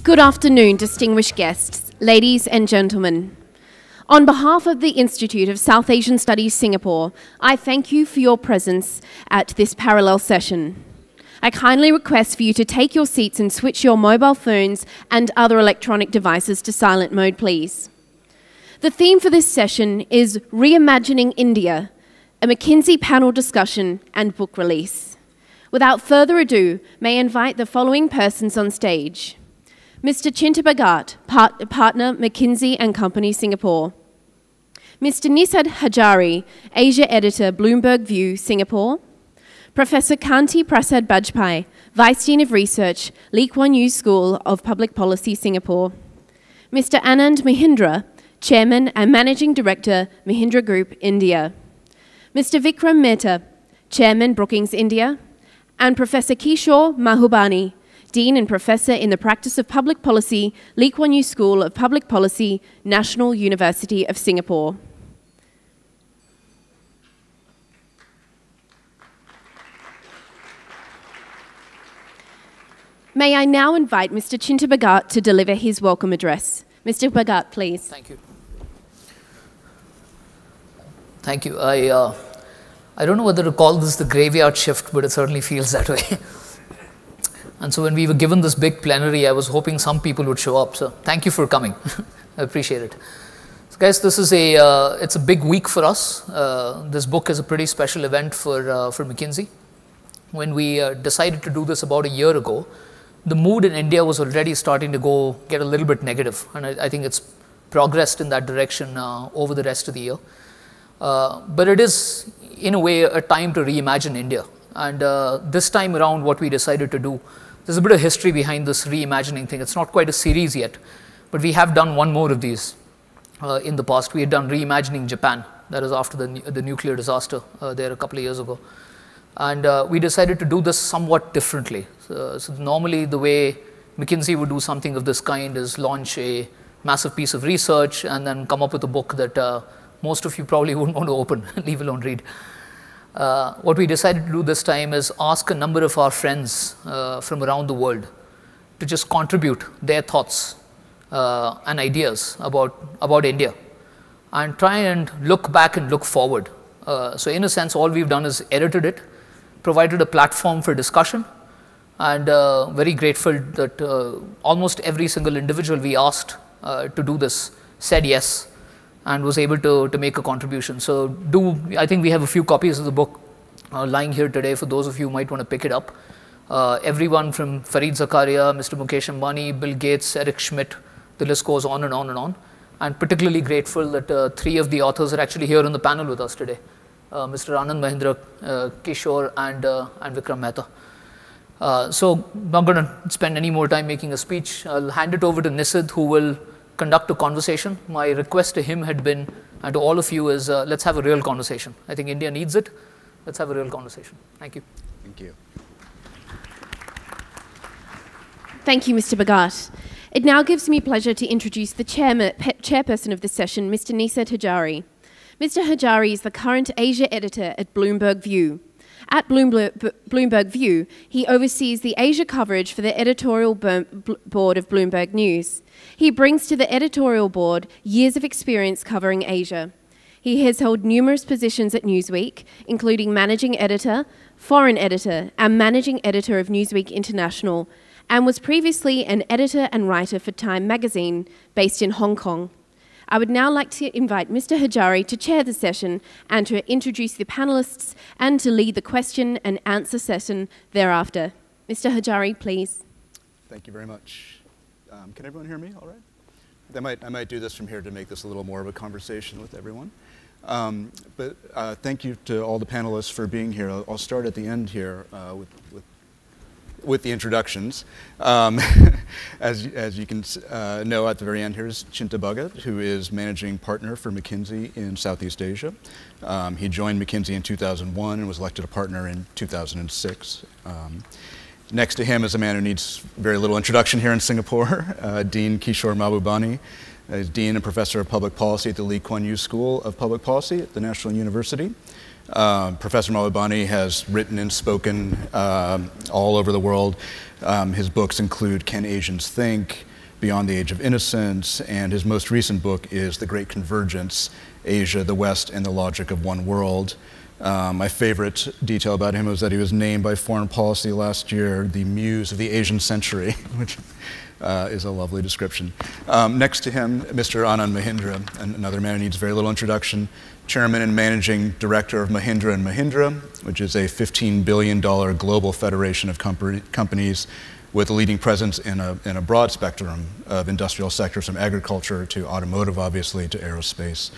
Good afternoon, distinguished guests, ladies and gentlemen. On behalf of the Institute of South Asian Studies Singapore, I thank you for your presence at this parallel session. I kindly request for you to take your seats and switch your mobile phones and other electronic devices to silent mode, please. The theme for this session is Reimagining India, a McKinsey panel discussion and book release. Without further ado, may I invite the following persons on stage. Mr. Chinta Bhagat, Partner, McKinsey & Company, Singapore. Mr. Nisad Hajari, Asia Editor, Bloomberg View, Singapore. Professor Kanti Prasad Bajpai, Vice Dean of Research, Lee Kuan Yew School of Public Policy, Singapore. Mr. Anand Mahindra, Chairman and Managing Director, Mahindra Group, India. Mr. Vikram Mehta, Chairman, Brookings, India. And Professor Kishore Mahbubani, Dean and Professor in the Practice of Public Policy, Lee Kuan Yew School of Public Policy, National University of Singapore. May I now invite Mr. Chinta Bhagat to deliver his welcome address. Mr. Bhagat, please. Thank you. Thank you. I don't know whether to call this the graveyard shift, but it certainly feels that way. And so when we were given this big plenary, I was hoping some people would show up. So thank you for coming. I appreciate it. So guys, this is it's a big week for us. This book is a pretty special event for McKinsey. When we decided to do this about a year ago, the mood in India was already starting to get a little bit negative. And I think it's progressed in that direction over the rest of the year. But it is, in a way, a time to reimagine India. And this time around, what we decided to do, there's a bit of history behind this reimagining thing. It's not quite a series yet, but we have done one more of these in the past. We had done Reimagining Japan. That was after the nuclear disaster there a couple of years ago. And we decided to do this somewhat differently. So normally, the way McKinsey would do something of this kind is launch a massive piece of research and then come up with a book that most of you probably wouldn't want to open, leave alone read. What we decided to do this time is ask a number of our friends from around the world to just contribute their thoughts and ideas about India and try and look back and look forward. So in a sense, all we've done is edited it, provided a platform for discussion, and very grateful that almost every single individual we asked to do this said yes and was able to make a contribution. So I think we have a few copies of the book lying here today for those of you who might want to pick it up. Everyone from Fareed Zakaria, Mr. Mukesh Ambani, Bill Gates, Eric Schmidt, the list goes on and on and on. And particularly grateful that 3 of the authors are actually here on the panel with us today. Mr. Anand Mahindra, Kishore, and Vikram Mehta. So I'm not going to spend any more time making a speech. I'll hand it over to Nisad, who will conduct a conversation. My request to him had been, and to all of you, is let's have a real conversation. I think India needs it. Let's have a real conversation. Thank you. Thank you. Thank you, Mr. Bhagat. It now gives me pleasure to introduce the chairperson of this session, Mr. Nisad Hajari. Mr. Hajari is the current Asia editor at Bloomberg View. At Bloomberg View, he oversees the Asia coverage for the editorial board of Bloomberg News. He brings to the editorial board years of experience covering Asia. He has held numerous positions at Newsweek, including managing editor, foreign editor, and managing editor of Newsweek International, and was previously an editor and writer for Time magazine based in Hong Kong. I would now like to invite Mr. Hajari to chair the session and to introduce the panelists and to lead the question and answer session thereafter. Mr. Hajari, please. Thank you very much. Can everyone hear me all right? I might do this from here to make this a little more of a conversation with everyone. But thank you to all the panelists for being here. I'll start at the end here with the introductions. As you can know, at the very end here is Chinta Bhagat, who is managing partner for McKinsey in Southeast Asia. He joined McKinsey in 2001 and was elected a partner in 2006. Next to him is a man who needs very little introduction here in Singapore, Dean Kishore Mahbubani. He's Dean and Professor of Public Policy at the Lee Kuan Yew School of Public Policy at the National University. Professor Mahbubani has written and spoken all over the world. His books include Can Asians Think?, Beyond the Age of Innocence, and his most recent book is The Great Convergence, Asia, the West, and the Logic of One World. My favorite detail about him was that he was named by Foreign Policy last year the Muse of the Asian Century, which is a lovely description. Next to him, Mr. Anand Mahindra, another man who needs very little introduction, Chairman and Managing Director of Mahindra & Mahindra, which is a $15 billion global federation of companies with a leading presence in a broad spectrum of industrial sectors, from agriculture to automotive, obviously, to aerospace.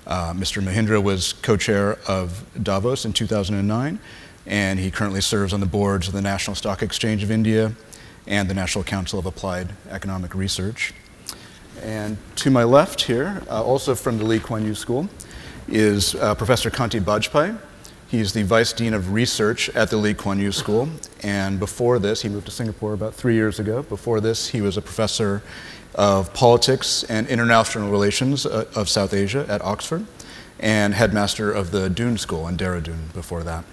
Mr. Mahindra was co-chair of Davos in 2009, and he currently serves on the boards of the National Stock Exchange of India and the National Council of Applied Economic Research. And to my left here, also from the Lee Kuan Yew School, is Professor Kanti Bajpai. He's the Vice Dean of Research at the Lee Kuan Yew School, and before this, he moved to Singapore about 3 years ago. Before this, he was a professor of politics and international relations of South Asia at Oxford, and headmaster of the Doon School in Dehradun before that.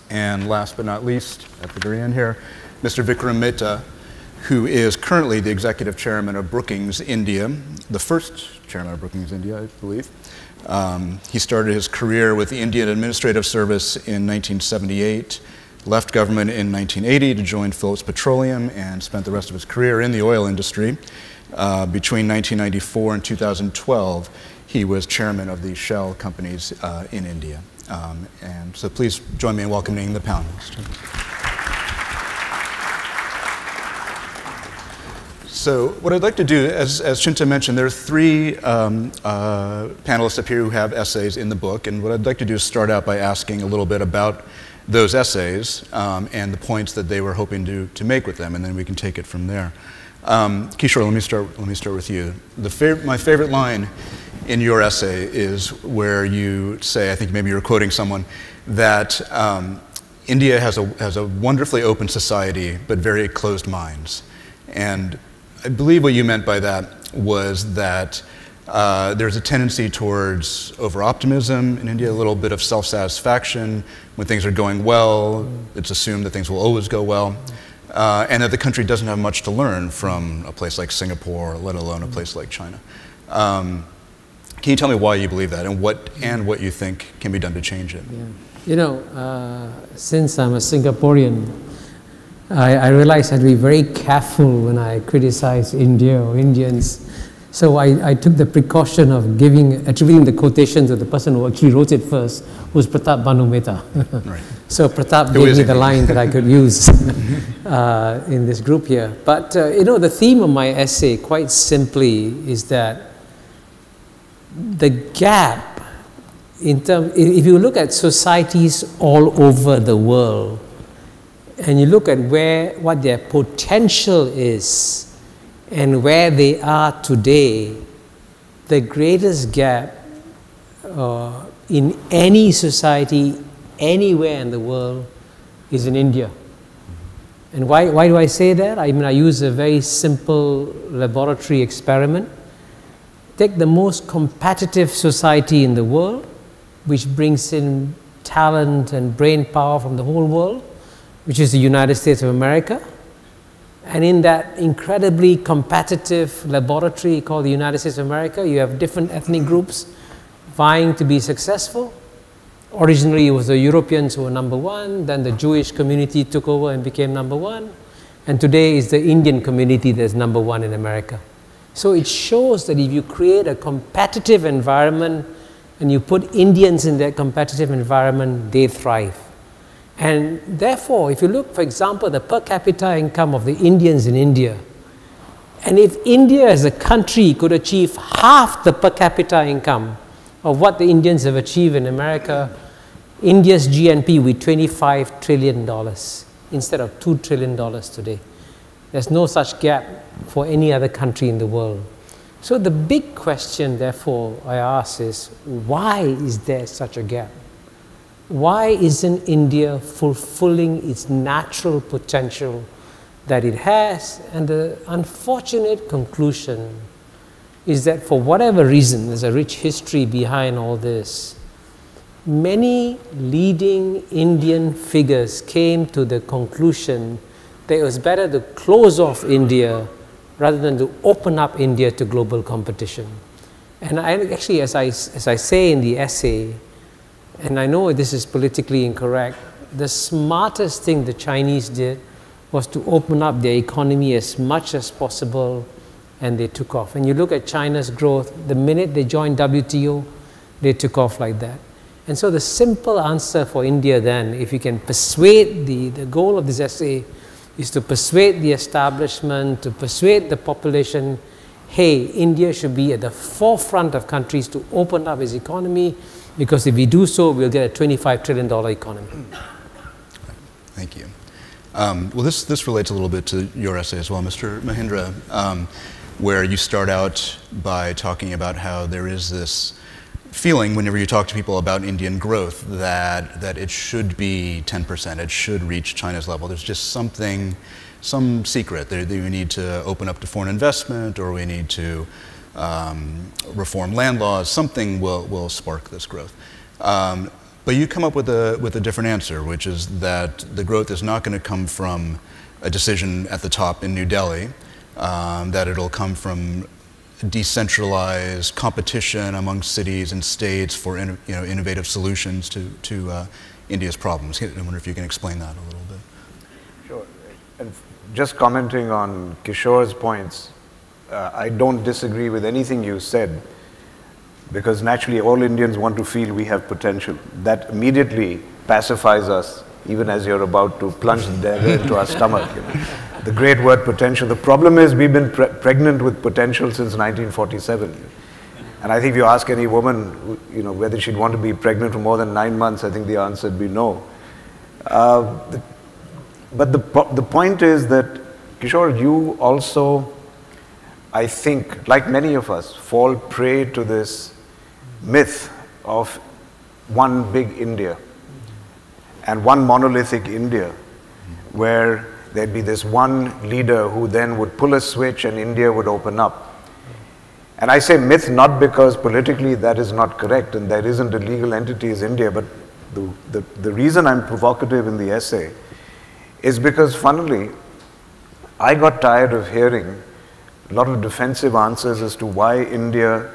And last but not least, at the very end here, Mr. Vikram Mehta, who is currently the executive chairman of Brookings India, the first chairman of Brookings India, I believe. He started his career with the Indian Administrative Service in 1978, left government in 1980 to join Phillips Petroleum, and spent the rest of his career in the oil industry. Between 1994 and 2012, he was chairman of the Shell companies in India. And so please join me in welcoming the panelists. So what I'd like to do, as Chinta mentioned, there are three panelists up here who have essays in the book, and what I'd like to do is start out by asking a little bit about those essays and the points that they were hoping to make with them, and then we can take it from there. Kishore, let me start with you. My favorite line in your essay is where you say, I think maybe you're quoting someone, that India has a wonderfully open society, but very closed minds. And I believe what you meant by that was that there's a tendency towards over-optimism in India, a little bit of self-satisfaction. When things are going well, it's assumed that things will always go well, and that the country doesn't have much to learn from a place like Singapore, let alone a place like China. Can you tell me why you believe that, and what you think can be done to change it? Yeah. You know, since I'm a Singaporean, I realized I had to be very careful when I criticize India or Indians. So I took the precaution of attributing the quotation to the person who actually wrote it first, who was Pratap Banu Mehta. Right. So Pratap gave me the line that I could use in this group here. But you know, the theme of my essay, quite simply, is that the gap if you look at societies all over the world, and you look at what their potential is and where they are today, the greatest gap in any society anywhere in the world is in India. And why do I say that? I mean, I use a very simple laboratory experiment. Take the most competitive society in the world, which brings in talent and brain power from the whole world, which is the United States of America. And in that incredibly competitive laboratory called the United States of America, you have different ethnic groups vying to be successful. Originally, it was the Europeans who were number one, then the Jewish community took over and became number one, and today is the Indian community that's number one in America. So it shows that if you create a competitive environment and you put Indians in that competitive environment, they thrive. And therefore, if you look, for example, the per capita income of the Indians in India, and if India as a country could achieve half the per capita income of what the Indians have achieved in America, India's GNP would be $25 trillion instead of $2 trillion today. There's no such gap for any other country in the world. So the big question, therefore, I ask is, why is there such a gap? Why isn't India fulfilling its natural potential that it has? And the unfortunate conclusion is that for whatever reason, there's a rich history behind all this, many leading Indian figures came to the conclusion that it was better to close off India rather than to open up India to global competition. And I actually, as I say in the essay, and I know this is politically incorrect, the smartest thing the Chinese did was to open up their economy as much as possible, and they took off. And you look at China's growth, the minute they joined WTO, they took off like that. And so the simple answer for India then, if you can persuade, the goal of this essay is to persuade the establishment, to persuade the population, hey, India should be at the forefront of countries to open up its economy, because if we do so, we'll get a $25 trillion economy. Thank you. Well, this relates a little bit to your essay as well, Mr. Mahindra, where you start out by talking about how there is this feeling whenever you talk to people about Indian growth that it should be 10%, it should reach China's level. There's just something, some secret that we need to open up to foreign investment, or we need to reform land laws. Something will spark this growth. But you come up with a different answer, which is that the growth is not going to come from a decision at the top in New Delhi, that it'll come from decentralized competition among cities and states for innovative solutions to India's problems. I wonder if you can explain that a little bit. Sure. And just commenting on Kishore's points, I don't disagree with anything you said, because naturally all Indians want to feel we have potential. That immediately pacifies us, even as you're about to plunge the dagger into our stomach. The great word potential. The problem is we've been pregnant with potential since 1947. And I think if you ask any woman, whether she'd want to be pregnant for more than 9 months, I think the answer would be no. But the point is that, Kishore, you also, I think, like many of us, fall prey to this myth of one big India and one monolithic India, where there'd be this one leader who then would pull a switch and India would open up. And I say myth not because politically that is not correct and there isn't a legal entity as India, but the reason I'm provocative in the essay is because, funnily, I got tired of hearing a lot of defensive answers as to why India,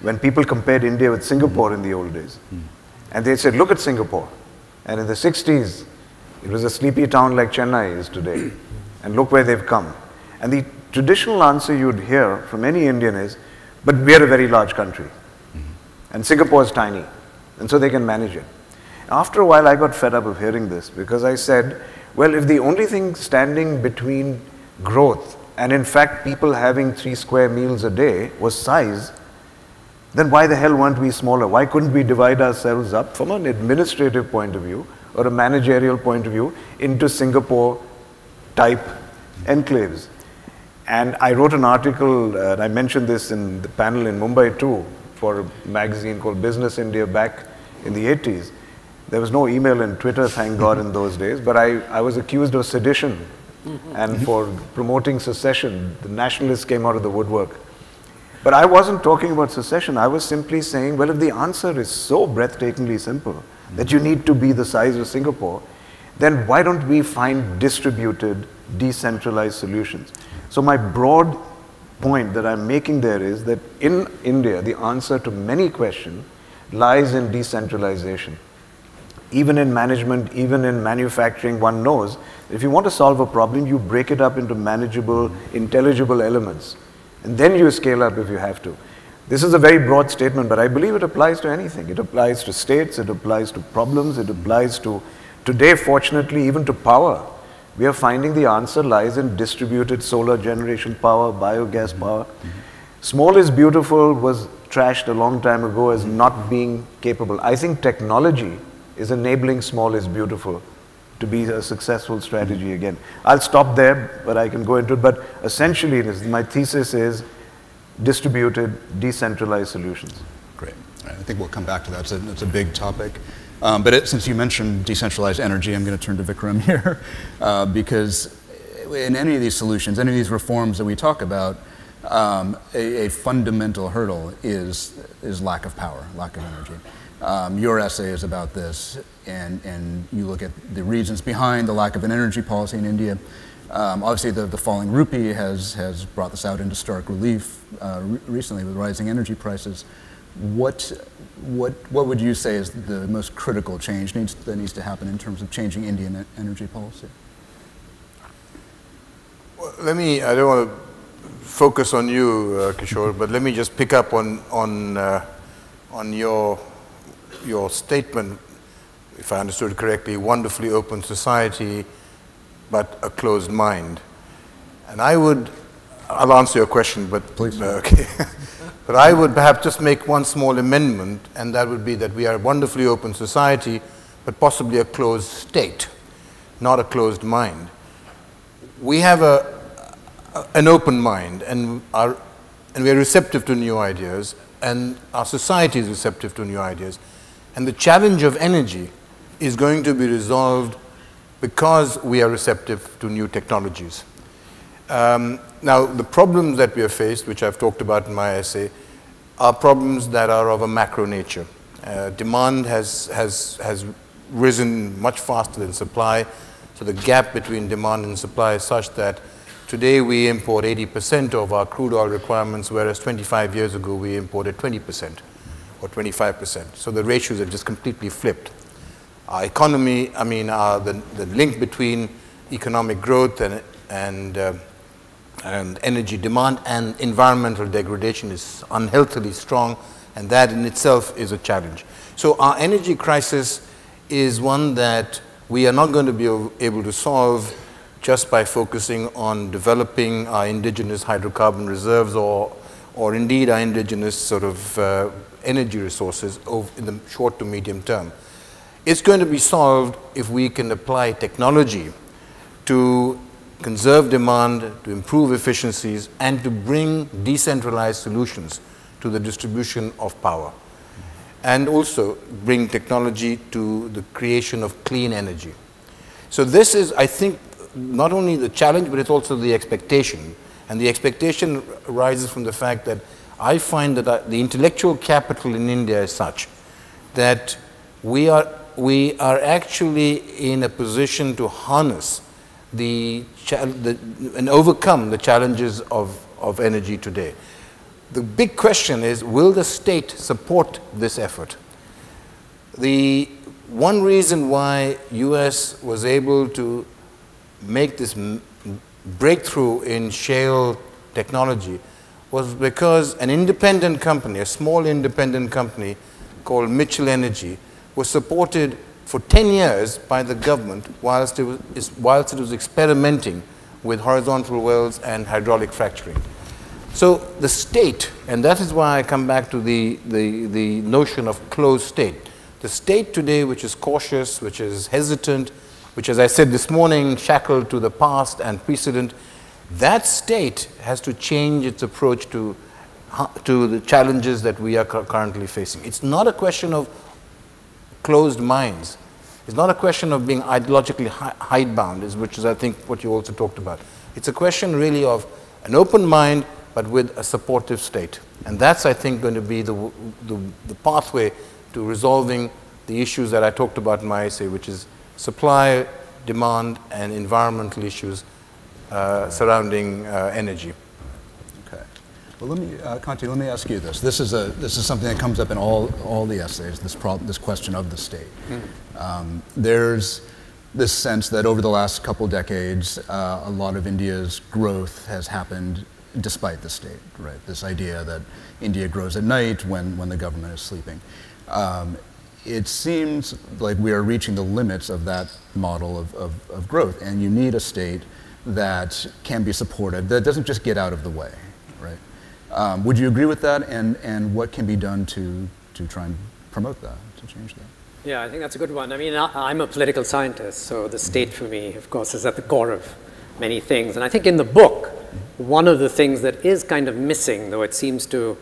when people compared India with Singapore in the old days, and they said, look at Singapore, and in the 60s, it was a sleepy town like Chennai is today, and look where they've come. And the traditional answer you'd hear from any Indian is, but we're a very large country, and Singapore is tiny, and so they can manage it. After a while, I got fed up of hearing this, because I said, well, if the only thing standing between growth and in fact people having 3 square meals a day was size, then why the hell weren't we smaller? Why couldn't we divide ourselves up from an administrative point of view or a managerial point of view into Singapore-type enclaves? And I wrote an article, and I mentioned this in the panel in Mumbai too, for a magazine called Business India back in the 80s. There was no email and Twitter, thank God, in those days, but I was accused of sedition and for promoting secession. The nationalists came out of the woodwork. But I wasn't talking about secession. I was simply saying, well, if the answer is so breathtakingly simple that you need to be the size of Singapore, then why don't we find distributed, decentralized solutions? So my broad point that I'm making there is that in India, the answer to many questions lies in decentralization. Even in management, even in manufacturing, one knows if you want to solve a problem, you break it up into manageable, intelligible elements. And then you scale up if you have to. This is a very broad statement, but I believe it applies to anything. It applies to states, it applies to problems, it applies to, today, fortunately, even to power. We are finding the answer lies in distributed solar generation power, biogas power. Small is beautiful was trashed a long time ago as not being capable. I think technology is enabling small is beautiful to be a successful strategy again. I'll stop there, but I can go into it. But essentially, my thesis is distributed, decentralized solutions. Great. I think we'll come back to that. It's a big topic. But since you mentioned decentralized energy, I'm going to turn to Vikram here, because in any of these solutions, any of these reforms that we talk about, a fundamental hurdle is lack of power, lack of energy. Your essay is about this, and you look at the reasons behind the lack of an energy policy in India. Obviously, the falling rupee has brought this out into stark relief recently with rising energy prices. What would you say is the most critical change that needs to happen in terms of changing Indian energy policy? Well, I don't want to focus on you, Kishore, but let me just pick up on your statement, if I understood correctly, wonderfully open society, but a closed mind. And I'll answer your question, but please. Okay. But I would perhaps just make one small amendment, and that would be that we are a wonderfully open society, but possibly a closed state, not a closed mind. We have an open mind, and we are receptive to new ideas, and our society is receptive to new ideas. And the challenge of energy is going to be resolved because we are receptive to new technologies. Now, the problems that we are faced, which I've talked about in my essay, are problems that are of a macro nature. Demand has risen much faster than supply, so the gap between demand and supply is such that today we import 80% of our crude oil requirements, whereas 25 years ago we imported 20% or 25%. So the ratios have just completely flipped. Our economy, the link between economic growth and energy demand and environmental degradation is unhealthily strong, and that in itself is a challenge. So our energy crisis is one that we are not going to be able to solve just by focusing on developing our indigenous hydrocarbon reserves or indeed our indigenous sort of energy resources in the short to medium term. It's going to be solved if we can apply technology to conserve demand, to improve efficiencies, and to bring decentralized solutions to the distribution of power. And also bring technology to the creation of clean energy. So this is, I think, not only the challenge, but it's also the expectation. And the expectation arises from the fact that I find that the intellectual capital in India is such that we are actually in a position to harness and overcome the challenges of energy today. The big question is, will the state support this effort? The one reason why US was able to make this breakthrough in shale technology was because an independent company, a small independent company called Mitchell Energy, was supported for 10 years by the government whilst it was experimenting with horizontal wells and hydraulic fracturing. So the state, and that is why I come back to the notion of closed state. The state today, which is cautious, which is hesitant, which, as I said this morning, shackled to the past and precedent, that state has to change its approach to the challenges that we are currently facing. It's not a question of closed minds. It's not a question of being ideologically hidebound, which is, I think, what you also talked about. It's a question really of an open mind, but with a supportive state. And that's, I think, going to be the pathway to resolving the issues that I talked about in my essay, which is supply, demand, and environmental issues surrounding energy. Okay. Well, Kanti, let me ask you this. This is something that comes up in all the essays. This question of the state. There's this sense that over the last couple decades, a lot of India's growth has happened despite the state. Right. This idea that India grows at night when the government is sleeping. It seems like we are reaching the limits of that model of growth, and you need a state that can be supportive, that doesn't just get out of the way, right? Would you agree with that, and what can be done to try and promote that, to change that? Yeah, I think that's a good one. I mean, I'm a political scientist, so the state for me, of course, is at the core of many things. And I think in the book, one of the things that is kind of missing, though it seems to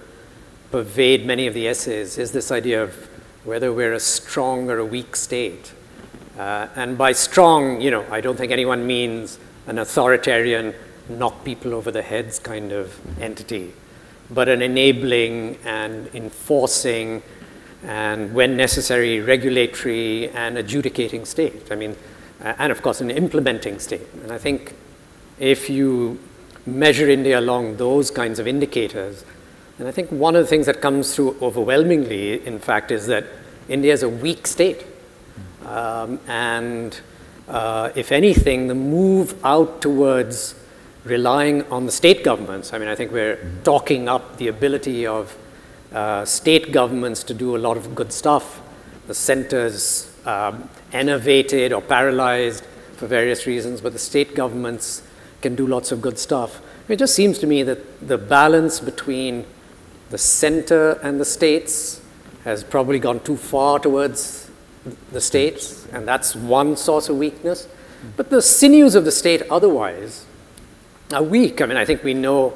pervade many of the essays, is this idea of whether we're a strong or a weak state. And by strong, I don't think anyone means an authoritarian, knock people over the heads kind of entity, but an enabling and enforcing and when necessary, regulatory and adjudicating state. I mean, and of course, an implementing state. And I think if you measure India along those kinds of indicators, and I think one of the things that comes through overwhelmingly, in fact, is that India is a weak state. If anything, the move out towards relying on the state governments, I mean, I think we're talking up the ability of state governments to do a lot of good stuff. The center's enervated or paralyzed for various reasons, but the state governments can do lots of good stuff. It just seems to me that the balance between the center and the states has probably gone too far towards the states, and that's one source of weakness. But the sinews of the state otherwise are weak. I mean, I think we know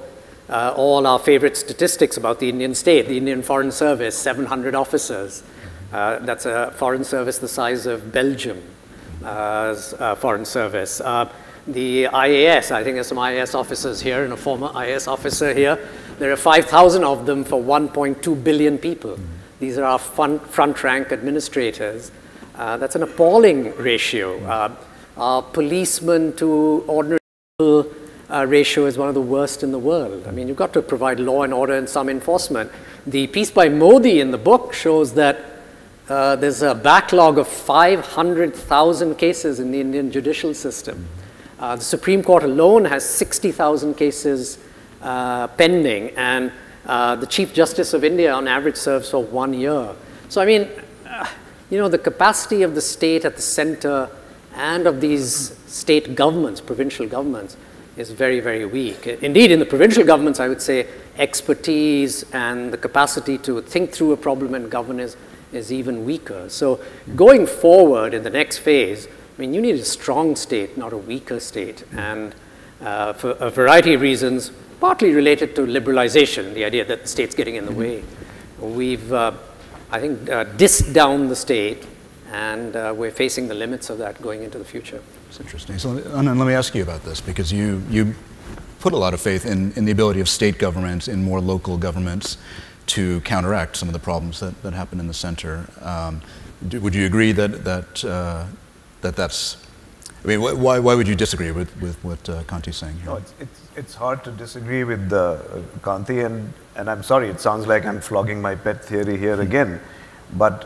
all our favorite statistics about the Indian state. The Indian Foreign Service, 700 officers. That's a foreign service the size of Belgium's foreign service. The IAS, I think there's some IAS officers here and a former IAS officer here. There are 5,000 of them for 1.2 billion people. These are our front rank administrators. That's an appalling ratio. Our policemen to ordinary people ratio is one of the worst in the world. I mean, you've got to provide law and order and some enforcement. The piece by Modi in the book shows that there's a backlog of 500,000 cases in the Indian judicial system. The Supreme Court alone has 60,000 cases pending, and the Chief Justice of India on average serves for 1 year. So I mean, you know, the capacity of the state at the center and of these state governments, provincial governments, is very, very weak. Indeed, in the provincial governments, I would say expertise and the capacity to think through a problem and govern is even weaker. So going forward in the next phase, I mean, you need a strong state, not a weaker state. And for a variety of reasons, partly related to liberalization, the idea that the state's getting in the way. We've, I think, dissed down the state, and we're facing the limits of that going into the future. It's interesting. So, Anand, let me ask you about this, because you put a lot of faith in the ability of state governments, in more local governments, to counteract some of the problems that happen in the center. Would you agree that's, I mean, why would you disagree with what Kanti's saying here? No, it's hard to disagree with Kanti, and I'm sorry, it sounds like I'm flogging my pet theory here again. But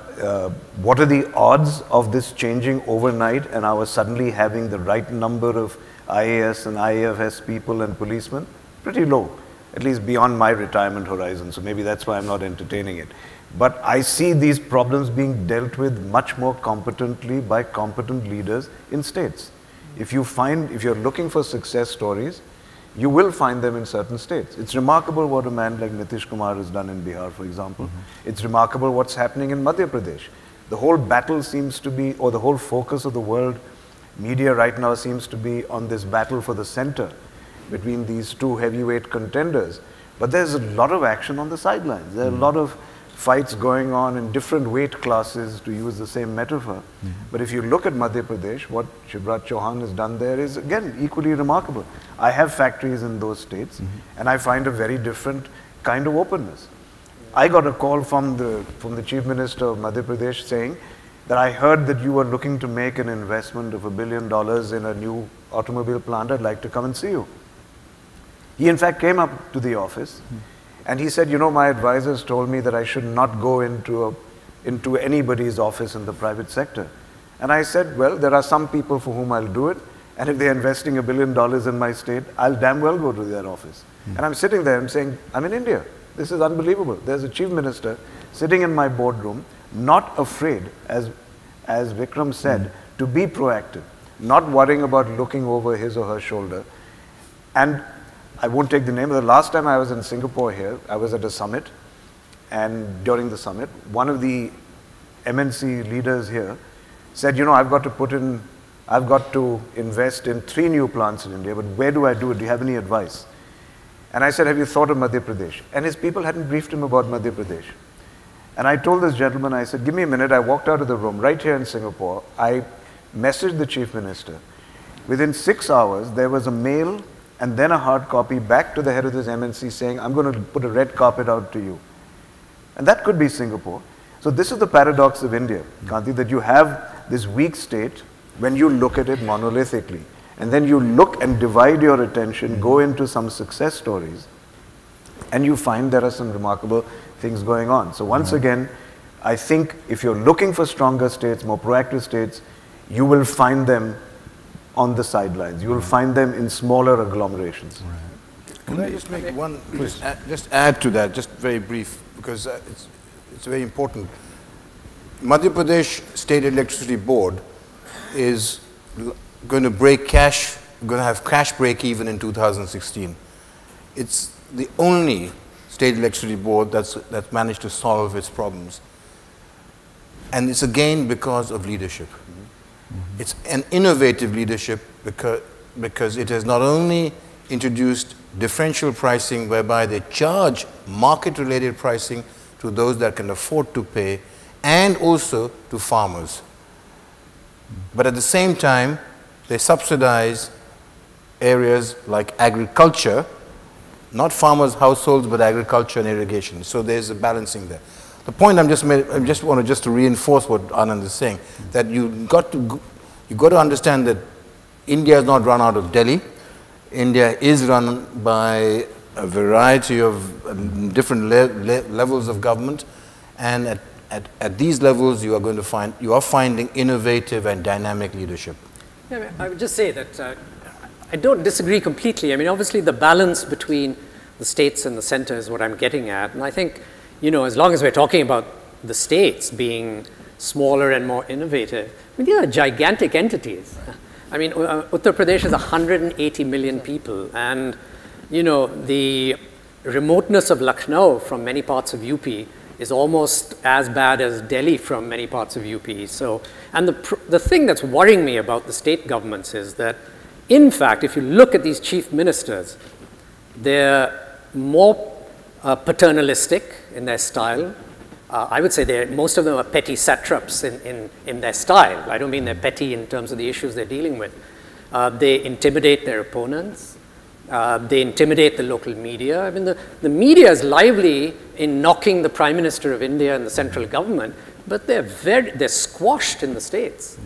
what are the odds of this changing overnight and our suddenly having the right number of IAS and IFS people and policemen? Pretty low, at least beyond my retirement horizon. So maybe that's why I'm not entertaining it. But I see these problems being dealt with much more competently by competent leaders in states. If you're looking for success stories, you will find them in certain states. It's remarkable what a man like Nitish Kumar has done in Bihar, for example. It's remarkable what's happening in Madhya Pradesh. The whole battle seems to be, or the whole focus of the world media right now seems to be on this battle for the center between these two heavyweight contenders. But there's a lot of action on the sidelines. There are a lot of fights going on in different weight classes, to use the same metaphor. But if you look at Madhya Pradesh, what Shivraj Chauhan has done there is, again, equally remarkable. I have factories in those states, and I find a very different kind of openness. I got a call from the Chief Minister of Madhya Pradesh saying that I heard that you were looking to make an investment of $1 billion in a new automobile plant. I'd like to come and see you. He in fact came up to the office, and he said, you know, my advisors told me that I should not go into anybody's office in the private sector. And I said, well, there are some people for whom I'll do it, and if they're investing $1 billion in my state, I'll damn well go to their office. And I'm sitting there and saying, I'm in India. This is unbelievable. There's a chief minister sitting in my boardroom, not afraid, as Vikram said, to be proactive, not worrying about looking over his or her shoulder. And I won't take the name. The last time I was in Singapore here, I was at a summit, and during the summit, one of the MNC leaders here said, you know, I've got to invest in 3 new plants in India, but where do I do it? Do you have any advice? And I said, have you thought of Madhya Pradesh? And his people hadn't briefed him about Madhya Pradesh. And I told this gentleman, I said, give me a minute. I walked out of the room right here in Singapore. I messaged the chief minister. Within 6 hours, there was a mail and then a hard copy back to the head of this MNC saying, I'm going to put a red carpet out to you. And that could be Singapore. So this is the paradox of India, Kanti, that you have this weak state when you look at it monolithically. And then you look and divide your attention, go into some success stories, and you find there are some remarkable things going on. So once again, I think if you're looking for stronger states, more proactive states, you will find them on the sidelines. You will find them in smaller agglomerations. Can I just make one, just add to that, just very brief, because it's very important. Madhya Pradesh State Electricity Board is going to break cash, going to have cash break even in 2016. It's the only state electricity board that's managed to solve its problems. And it's again because of leadership. It's an innovative leadership because it has not only introduced differential pricing whereby they charge market-related pricing to those that can afford to pay and also to farmers. But at the same time, they subsidize areas like agriculture, not farmers' households, but agriculture and irrigation. So there's a balancing there. The point I just want to reinforce what Anand is saying, that you got to understand that India is not run out of Delhi. India is run by a variety of different levels of government, and at these levels you are finding innovative and dynamic leadership. Yeah, I would just say that I don't disagree completely. I mean, obviously the balance between the states and the center is what I'm getting at, and I think, you know, as long as we're talking about the states being smaller and more innovative, I mean, these are gigantic entities. I mean, Uttar Pradesh is 180 million people, and, you know, the remoteness of Lucknow from many parts of UP is almost as bad as Delhi from many parts of UP. So, and the thing that's worrying me about the state governments is that, in fact, if you look at these chief ministers, they're more paternalistic in their style. I would say most of them are petty satraps in their style. I don't mean they're petty in terms of the issues they're dealing with. They intimidate their opponents. They intimidate the local media. I mean, the media is lively in knocking the Prime Minister of India and the central government, but they're squashed in the states.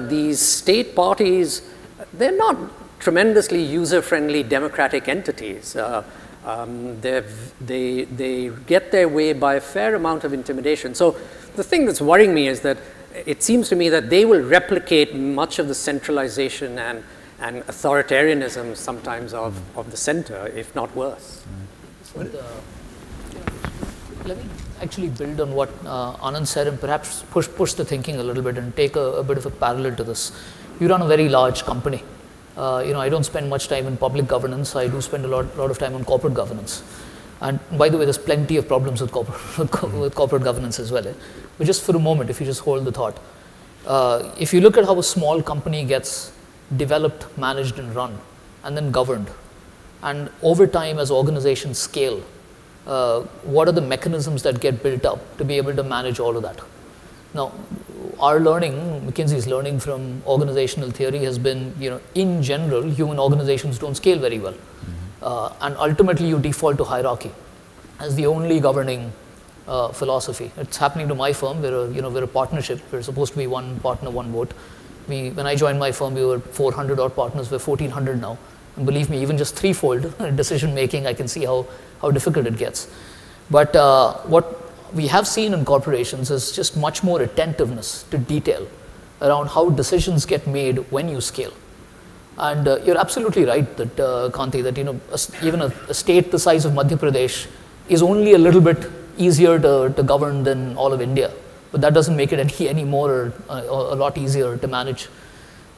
These state parties, they're not tremendously user-friendly democratic entities. They get their way by a fair amount of intimidation. So the thing that's worrying me is that it seems to me that they will replicate much of the centralization and authoritarianism sometimes of the center, if not worse. Let me actually build on what Anand said and perhaps push the thinking a little bit and take a bit of a parallel to this. You run a very large company. You know, I don't spend much time in public governance. I do spend a lot of time on corporate governance. And by the way, there's plenty of problems with corporate governance as well. But just for a moment, if you just hold the thought, if you look at how a small company gets developed, managed, and run, and then governed, and over time as organizations scale, what are the mechanisms that get built up to be able to manage all of that? Now, our learning, McKinsey's learning from organizational theory has been, you know, in general, human organizations don't scale very well. And ultimately you default to hierarchy as the only governing philosophy. It's happening to my firm. We're a partnership. We're supposed to be one partner, one vote. When I joined my firm, we were 400 odd partners. We're 1,400 now. And believe me, even just threefold decision making, I can see how difficult it gets. But what we have seen in corporations is just much more attentiveness to detail around how decisions get made when you scale. And you're absolutely right that, Kanti, that, you know, even a state the size of Madhya Pradesh is only a little bit easier to govern than all of India. But that doesn't make it any more a lot easier to manage.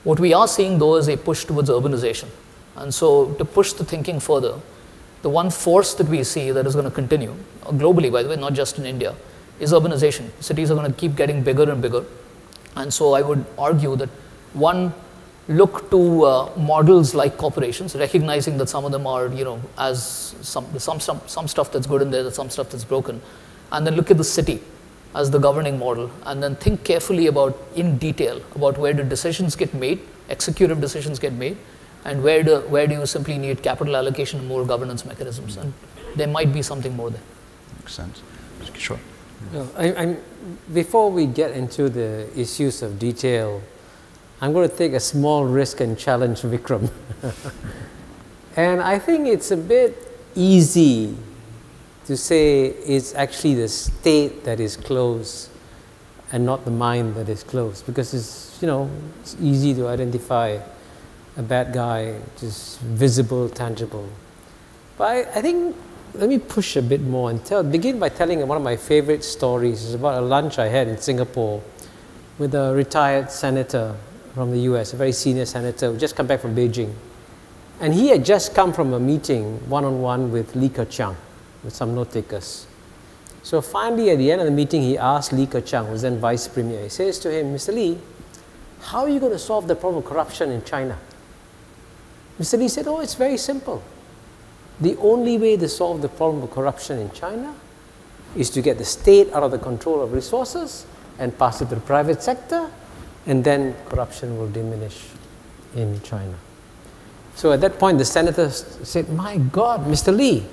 What we are seeing, though, is a push towards urbanization. And so to push the thinking further, the one force that we see that is going to continue, globally, by the way, not just in India, is urbanization. Cities are going to keep getting bigger and bigger. And so I would argue that, one, look to models like corporations, recognizing that some of them are, you know, as some stuff that's good in there, there's some stuff that's broken. And then look at the city as the governing model, and then think carefully about, in detail, about where the decisions get made, executive decisions get made, and where do you simply need capital allocation and more governance mechanisms. And there might be something more there. Makes sense. Mr. Kishore. No, before we get into the issues of detail, I'm going to take a small risk and challenge Vikram. And I think it's a bit easy to say it's actually the state that is closed and not the mind that is closed, because it's, you know, it's easy to identify a bad guy, just visible, tangible. But I think, let me push a bit more and begin by telling one of my favorite stories. It's about a lunch I had in Singapore with a retired senator from the US, a very senior senator who just come back from Beijing. And he had just come from a meeting one-on-one with Li Keqiang, with some note takers. So finally, at the end of the meeting, he asked Li Keqiang, who was then vice premier, he says to him, Mr. Li, how are you going to solve the problem of corruption in China? Mr. Li said, oh, it's very simple. The only way to solve the problem of corruption in China is to get the state out of the control of resources and pass it to the private sector, and then corruption will diminish in China. So at that point, the senator said, my God, Mr. Li,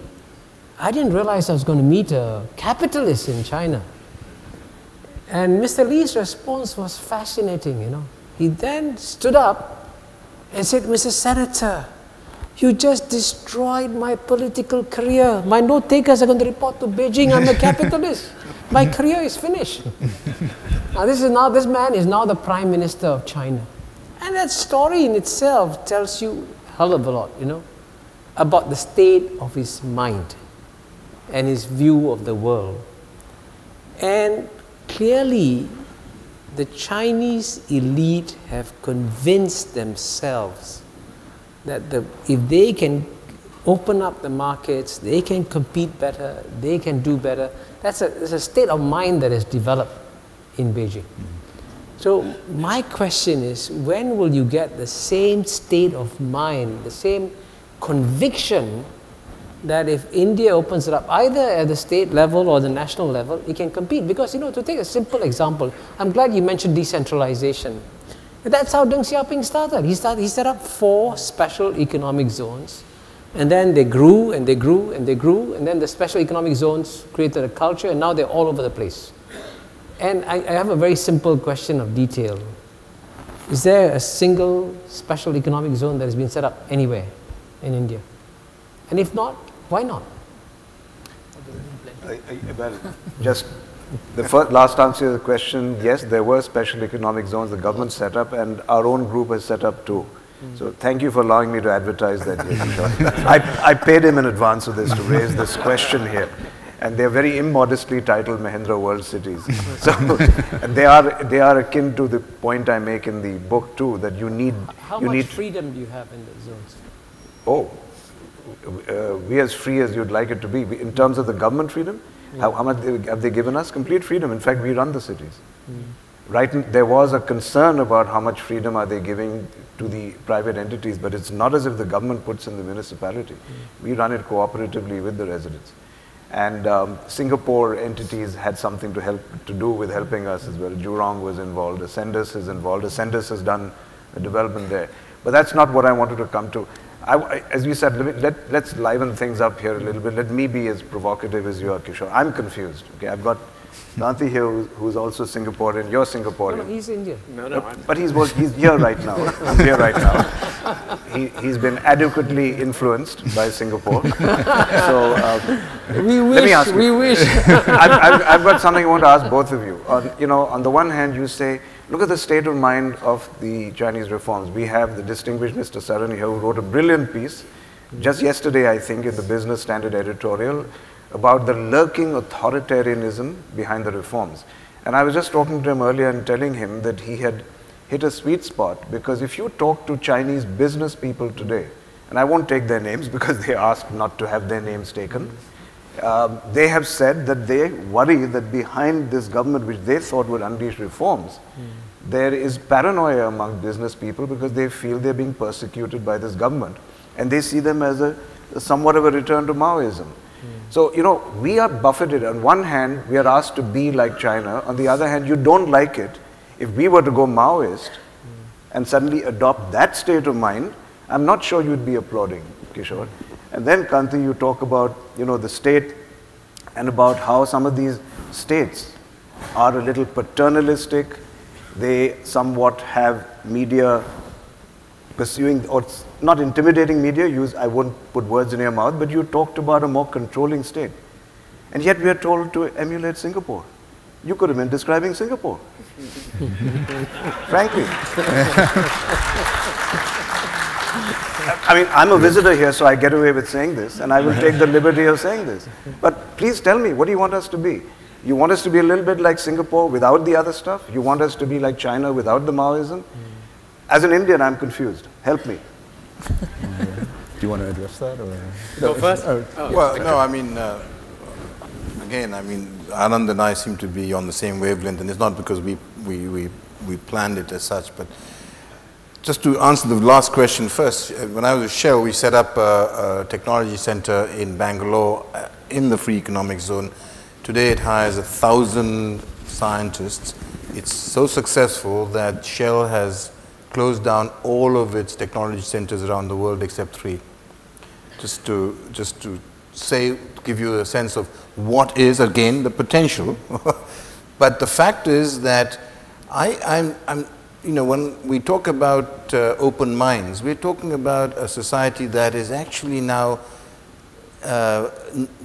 I didn't realize I was going to meet a capitalist in China. And Mr. Li's response was fascinating, you know. He then stood up and said, Mr. Senator, you just destroyed my political career. My note takers are going to report to Beijing I'm a capitalist. My career is finished. Now this man is now the Prime Minister of China. And that story in itself tells you a hell of a lot, you know, about the state of his mind and his view of the world. And clearly, the Chinese elite have convinced themselves that if they can open up the markets, they can compete better, they can do better. That's a state of mind that has developed in Beijing. So my question is, when will you get the same state of mind, the same conviction that if India opens it up, either at the state level or the national level, it can compete? Because, you know, to take a simple example, I'm glad you mentioned decentralization. That's how Deng Xiaoping started. He set up 4 special economic zones, and then they grew and they grew and they grew, and then the special economic zones created a culture, and now they're all over the place. And I have a very simple question of detail. Is there a single special economic zone that has been set up anywhere in India? And if not, why not? Well, just the last answer to the question, yes, there were special economic zones the government set up, and our own group has set up too. So thank you for allowing me to advertise that here. I paid him in advance of this to raise this question here. And they're very immodestly titled Mahindra World Cities. So they are akin to the point I make in the book too, that you need... How much freedom do you have in the zones? Oh, we as free as you'd like it to be. In terms of the government freedom, how much have they given us? Complete freedom. In fact, we run the cities. Right, there was a concern about how much freedom are they giving to the private entities, but it's not as if the government puts in the municipality. We run it cooperatively with the residents. And Singapore entities had something to do with helping us as well. Jurong was involved, Ascendus is involved, Ascendus has done a development there. But that's not what I wanted to come to. As we said, let's liven things up here a little bit. Let me be as provocative as you are, Kishore. I'm confused. Okay, I've got Kanti here, who's also Singaporean. You're Singaporean. No, he's Indian. But he's here right now. I'm here right now. He's been adequately influenced by Singapore. So let me ask you. We wish. I've got something I want to ask both of you. On the one hand, you say, look at the state of mind of the Chinese reforms. We have the distinguished Mr. Saran here, who wrote a brilliant piece just yesterday, I think, in the Business Standard editorial about the lurking authoritarianism behind the reforms. And I was just talking to him earlier and telling him that he had hit a sweet spot, because if you talk to Chinese business people today, and I won't take their names because they asked not to have their names taken, they have said that they worry that behind this government, which they thought would unleash reforms, there is paranoia among business people because they feel they're being persecuted by this government. And they see them as somewhat of a return to Maoism. So, we are buffeted. On one hand, we are asked to be like China. On the other hand, you don't like it. If we were to go Maoist and suddenly adopt that state of mind, I'm not sure you'd be applauding, Kishore. And then, Kanti, you talk about, the state and about how some of these states are a little paternalistic. They somewhat have media pursuing, or not intimidating media, I won't put words in your mouth, but you talked about a more controlling state. And yet we are told to emulate Singapore. You could have been describing Singapore. Frankly. I mean, I'm a visitor here, so I get away with saying this, and I will take the liberty of saying this. But please tell me, what do you want us to be? You want us to be a little bit like Singapore without the other stuff? You want us to be like China without the Maoism? As an Indian, I'm confused. Help me. Do you want to address that? Or? Go first. Well, no, I mean, again, I mean, Anand and I seem to be on the same wavelength, and it's not because we planned it as such, but just to answer the last question first, when I was with Shell, we set up a technology center in Bangalore in the free economic zone. Today it hires 1,000 scientists. It's so successful that Shell has closed down all of its technology centers around the world except 3. Just to say, give you a sense of what is, again, the potential. But the fact is that I'm you know, when we talk about open minds, we're talking about a society that is actually now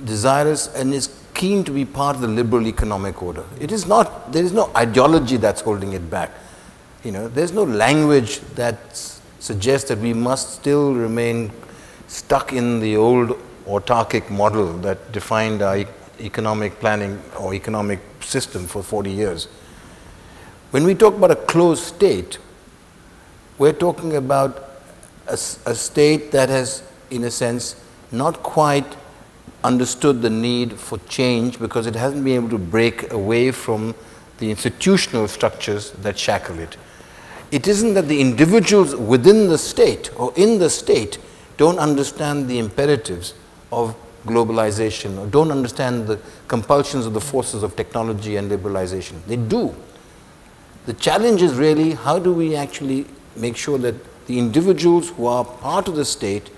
desirous and is keen to be part of the liberal economic order. It is not, there is no ideology that's holding it back. You know, there's no language that suggests that we must still remain stuck in the old autarkic model that defined our economic planning or economic system for 40 years. When we talk about a closed state, we're talking about a state that has, in a sense, not quite understood the need for change because it hasn't been able to break away from the institutional structures that shackle it. It isn't that the individuals within the state or in the state don't understand the imperatives of globalization or don't understand the compulsions of the forces of technology and liberalization. They do. The challenge is really how do we actually make sure that the individuals who are part of the state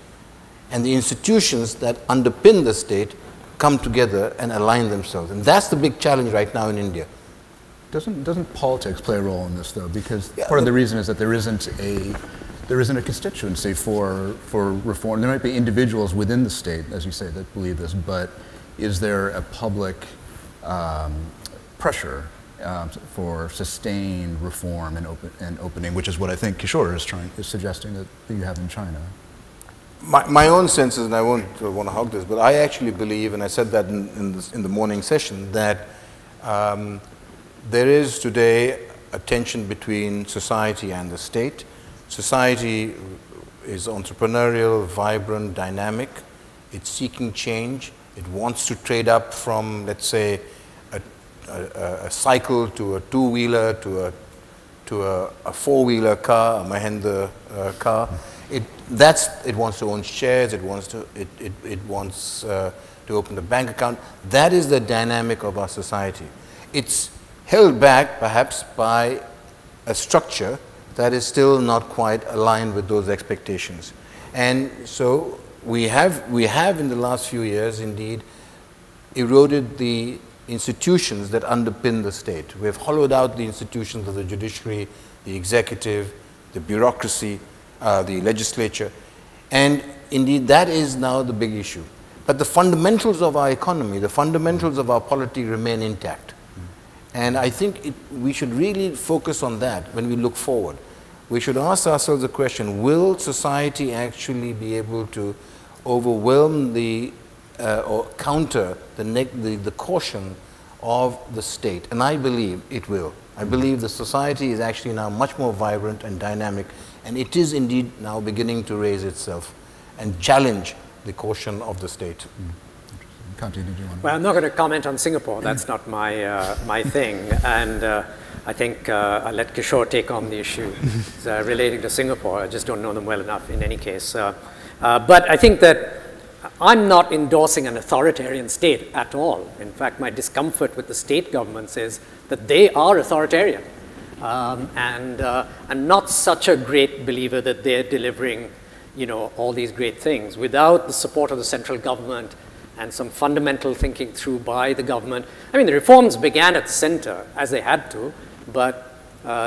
and the institutions that underpin the state come together and align themselves. And that's the big challenge right now in India. Doesn't politics play a role in this though? Because part of the reason is that there isn't a constituency for reform. There might be individuals within the state, as you say, that believe this, but is there a public pressure for sustained reform and opening, which is what I think Kishore is suggesting that you have in China? My own sense is, and I won't want to hog this, but I actually believe, and I said that in the morning session, that there is today a tension between society and the state. Society is entrepreneurial, vibrant, dynamic. It's seeking change. It wants to trade up from, let's say, a cycle to a two-wheeler to a four-wheeler car, a Mahindra car. It wants to own shares. It wants to open a bank account. That is the dynamic of our society. It's held back perhaps by a structure that is still not quite aligned with those expectations. And so we have in the last few years indeed eroded the institutions that underpin the state. We have hollowed out the institutions of the judiciary, the executive, the bureaucracy, the legislature, and indeed that is now the big issue. But the fundamentals of our economy, the fundamentals of our polity remain intact. And I think we should really focus on that when we look forward. We should ask ourselves the question, will society actually be able to overwhelm or counter the caution of the state? And I believe it will. I believe the society is actually now much more vibrant and dynamic, and it is indeed now beginning to raise itself and challenge the caution of the state. Well, I'm not going to comment on Singapore. That's not my thing. And I think I'll let Kishore take on the issue relating to Singapore. I just don't know them well enough in any case. But I think that I'm not endorsing an authoritarian state at all. In fact, my discomfort with the state governments is that they are authoritarian. And I'm not such a great believer that they're delivering, all these great things. Without the support of the central government and some fundamental thinking through by the government. I mean, the reforms began at the center, as they had to, but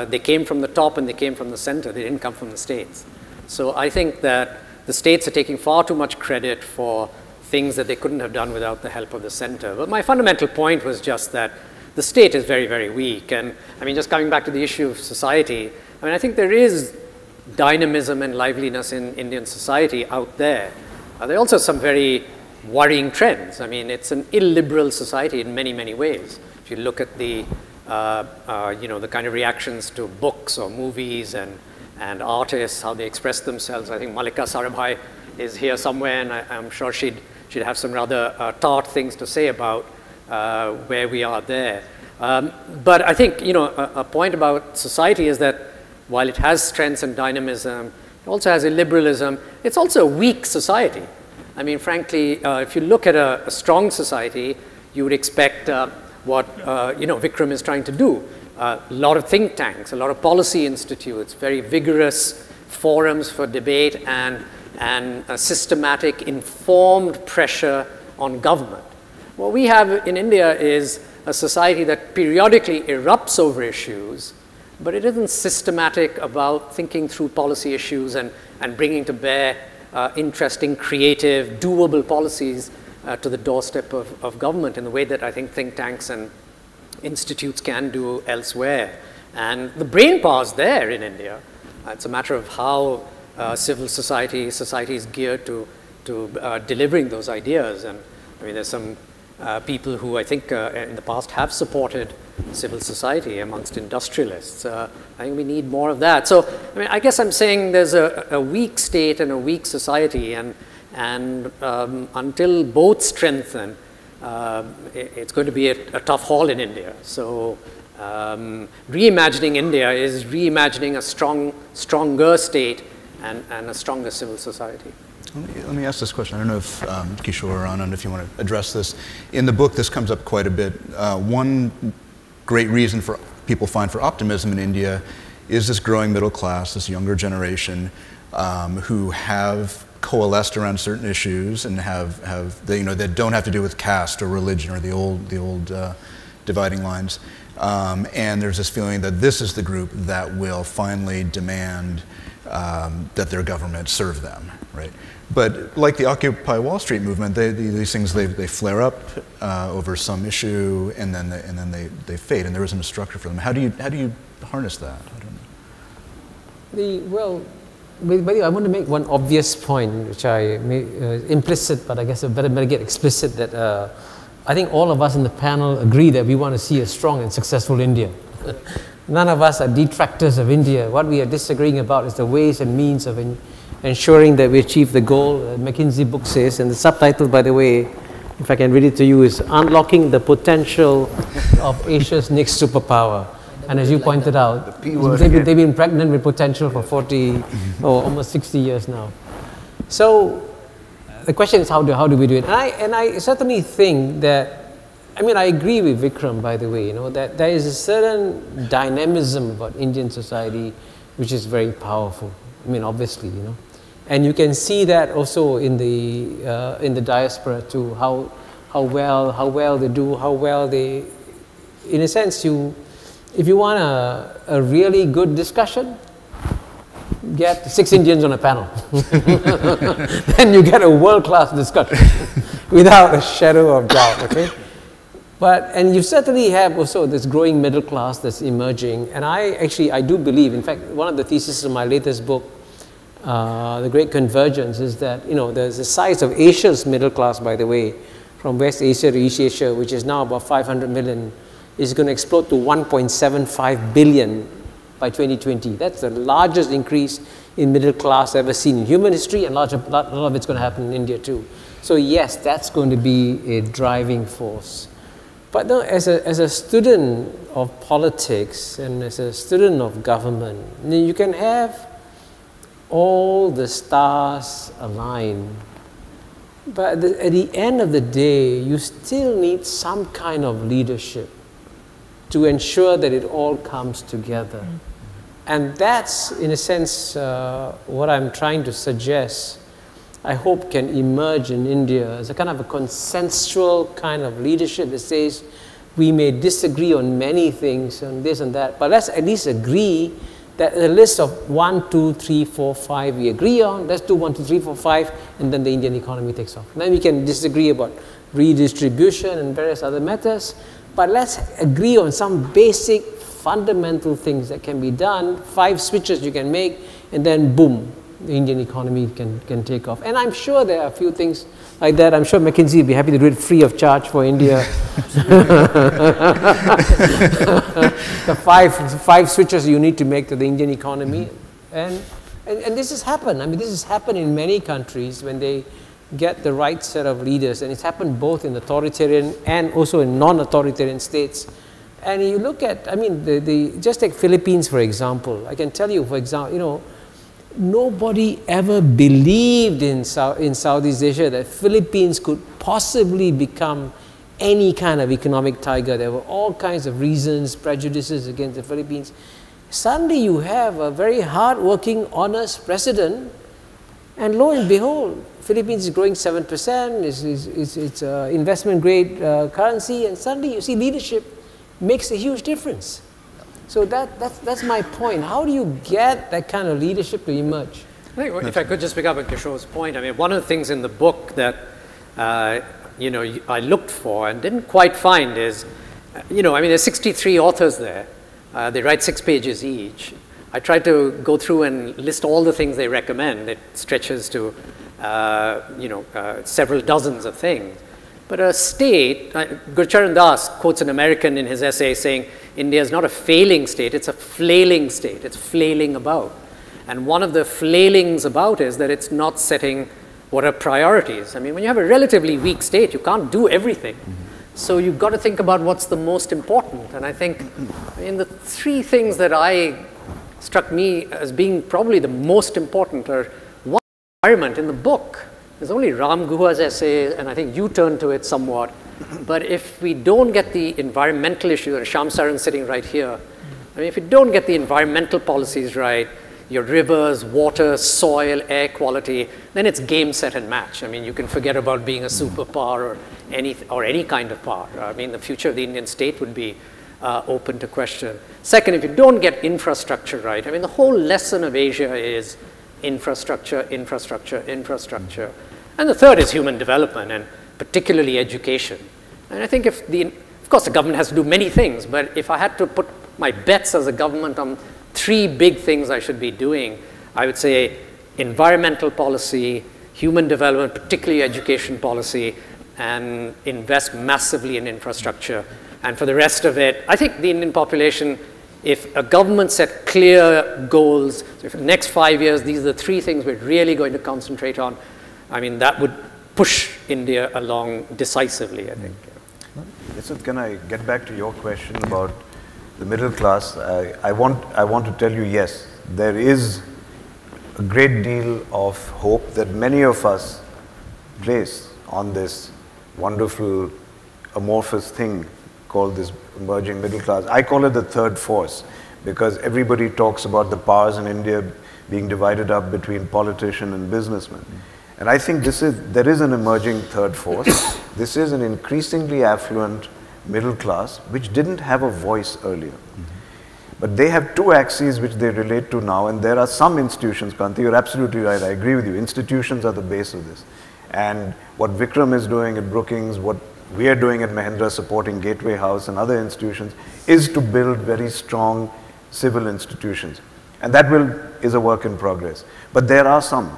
they came from the top and they came from the center. They didn't come from the states. So I think that the states are taking far too much credit for things that they couldn't have done without the help of the center. But my fundamental point was just that the state is very, very weak. And I mean, just coming back to the issue of society, I mean, I think there is dynamism and liveliness in Indian society out there. There are also some very worrying trends. I mean, it's an illiberal society in many, many ways. If you look at the, the kind of reactions to books or movies and artists, how they express themselves. I think Malika Sarabhai is here somewhere, and I'm sure she'd have some rather tart things to say about where we are there. But I think, a point about society is that while it has strengths and dynamism, it also has illiberalism. It's also a weak society. I mean, frankly, if you look at a strong society, you would expect what Vikram is trying to do. A lot of think tanks, a lot of policy institutes, very vigorous forums for debate and a systematic, informed pressure on government. What we have in India is a society that periodically erupts over issues, but it isn't systematic about thinking through policy issues and bringing to bear interesting, creative, doable policies to the doorstep of government in the way that I think think tanks and institutes can do elsewhere. And the brain power is there in India. It's a matter of how civil society is geared to delivering those ideas. And I mean, there's some people who I think in the past have supported civil society amongst industrialists. I think we need more of that. So, I mean, I guess I'm saying there's a weak state and a weak society, and until both strengthen, it's going to be a tough haul in India. So, reimagining India is reimagining a stronger state and a stronger civil society. Let me ask this question. I don't know if Kishore or Anand, if you want to address this. In the book, this comes up quite a bit. One great reason for people find for optimism in India is this growing middle class, this younger generation who have coalesced around certain issues and that don't have to do with caste or religion or the old dividing lines. And there's this feeling that this is the group that will finally demand that their government serve them, right? But like the Occupy Wall Street movement, these things they flare up over some issue and then they fade, and there isn't a structure for them. How do you harness that? I don't know. I want to make one obvious point, which I made implicit, but I guess I better get explicit. That I think all of us in the panel agree that we want to see a strong and successful India. None of us are detractors of India. What we are disagreeing about is the ways and means of ensuring that we achieve the goal. McKinsey book says, and the subtitle, by the way, if I can read it to you, is Unlocking the Potential of Asia's Next Superpower. And as you pointed out, they've been pregnant with potential for 40 or almost 60 years now. So the question is, how do we do it? And I certainly think that, I mean, I agree with Vikram, by the way, that there is a certain dynamism about Indian society which is very powerful. I mean, obviously, and you can see that also in the diaspora too. How well they do, how well they, in a sense, if you want a really good discussion, get 6 Indians on a panel. Then you get a world-class discussion without a shadow of doubt, okay? And you certainly have also this growing middle class that's emerging. And I do believe, in fact, one of the theses of my latest book, The Great Convergence, is that, there's the size of Asia's middle class, by the way, from West Asia to East Asia, which is now about 500 million, is going to explode to 1.75 billion by 2020. That's the largest increase in middle class ever seen in human history, and a lot of it's going to happen in India too. So yes, that's going to be a driving force. But no, as a student of politics and as a student of government, you can have all the stars align, but at the end of the day, you still need some kind of leadership to ensure that it all comes together. And that's, in a sense, what I'm trying to suggest I hope can emerge in India as a kind of a consensual kind of leadership that says we may disagree on many things and this and that, but let's at least agree that a list of 1, 2, 3, 4, 5 we agree on, let's do 1, 2, 3, 4, 5, and then the Indian economy takes off. And then we can disagree about redistribution and various other matters, but let's agree on some basic fundamental things that can be done, 5 switches you can make, and then boom, the Indian economy can take off. And I'm sure there are a few things like that. I'm sure McKinsey will be happy to do it free of charge for India. The five switches you need to make to the Indian economy. And this has happened. I mean, this has happened in many countries when they get the right set of leaders. And it's happened both in authoritarian and also in non-authoritarian states. And you look at, I mean, just take Philippines, for example. I can tell you, for example, you know, nobody ever believed in Southeast Asia that Philippines could possibly become any kind of economic tiger. There were all kinds of reasons, prejudices against the Philippines. Suddenly you have a very hard-working, honest president, and lo and behold, Philippines is growing 7%, it's investment-grade currency, and suddenly you see leadership makes a huge difference. So that's my point. How do you get that kind of leadership to emerge? I think if I could just pick up on Kishore's point, I mean, one of the things in the book that you know, I looked for and didn't quite find is, you know, I mean, there's 63 authors there. They write 6 pages each. I tried to go through and list all the things they recommend. It stretches to, you know, several dozens of things. But a state, Gurcharan Das quotes an American in his essay saying, India is not a failing state, it's a flailing state. It's flailing about. And one of the flailings about is that it's not setting what are priorities. I mean, when you have a relatively weak state, you can't do everything. So you've got to think about what's the most important. And I think in the 3 things that struck me as being probably the most important are, one, environment. In the book, there's only Ram Guha's essay, and I think you turned to it somewhat. But if we don't get the environmental issue, and Shyam Saran sitting right here, I mean, if we don't get the environmental policies right, your rivers, water, soil, air quality, then it's game, set, and match. I mean, you can forget about being a superpower or any kind of power. I mean, the future of the Indian state would be open to question. Second, if you don't get infrastructure right, I mean, the whole lesson of Asia is infrastructure, infrastructure, infrastructure. And the third is human development, and particularly education. And I think of course, the government has to do many things, but if I had to put my bets as a government on 3 big things I should be doing, I would say environmental policy, human development, particularly education policy, and invest massively in infrastructure. And for the rest of it, I think the Indian population, if a government set clear goals, so for the next 5 years, these are the 3 things we're really going to concentrate on, I mean, that would push India along decisively, I think. Yasud, can I get back to your question about the middle class? I want to tell you, yes, there is a great deal of hope that many of us place on this wonderful amorphous thing called this emerging middle class. I call it the third force because everybody talks about the powers in India being divided up between politician and businessman. And I think there is an emerging third force. This is an increasingly affluent middle class which didn't have a voice earlier. But they have 2 axes which they relate to now, and there are some institutions, Kanti, you're absolutely right, I agree with you, institutions are the base of this. And what Vikram is doing at Brookings, what we are doing at Mahindra supporting Gateway House and other institutions is to build very strong civil institutions. And that is a work in progress. But there are some.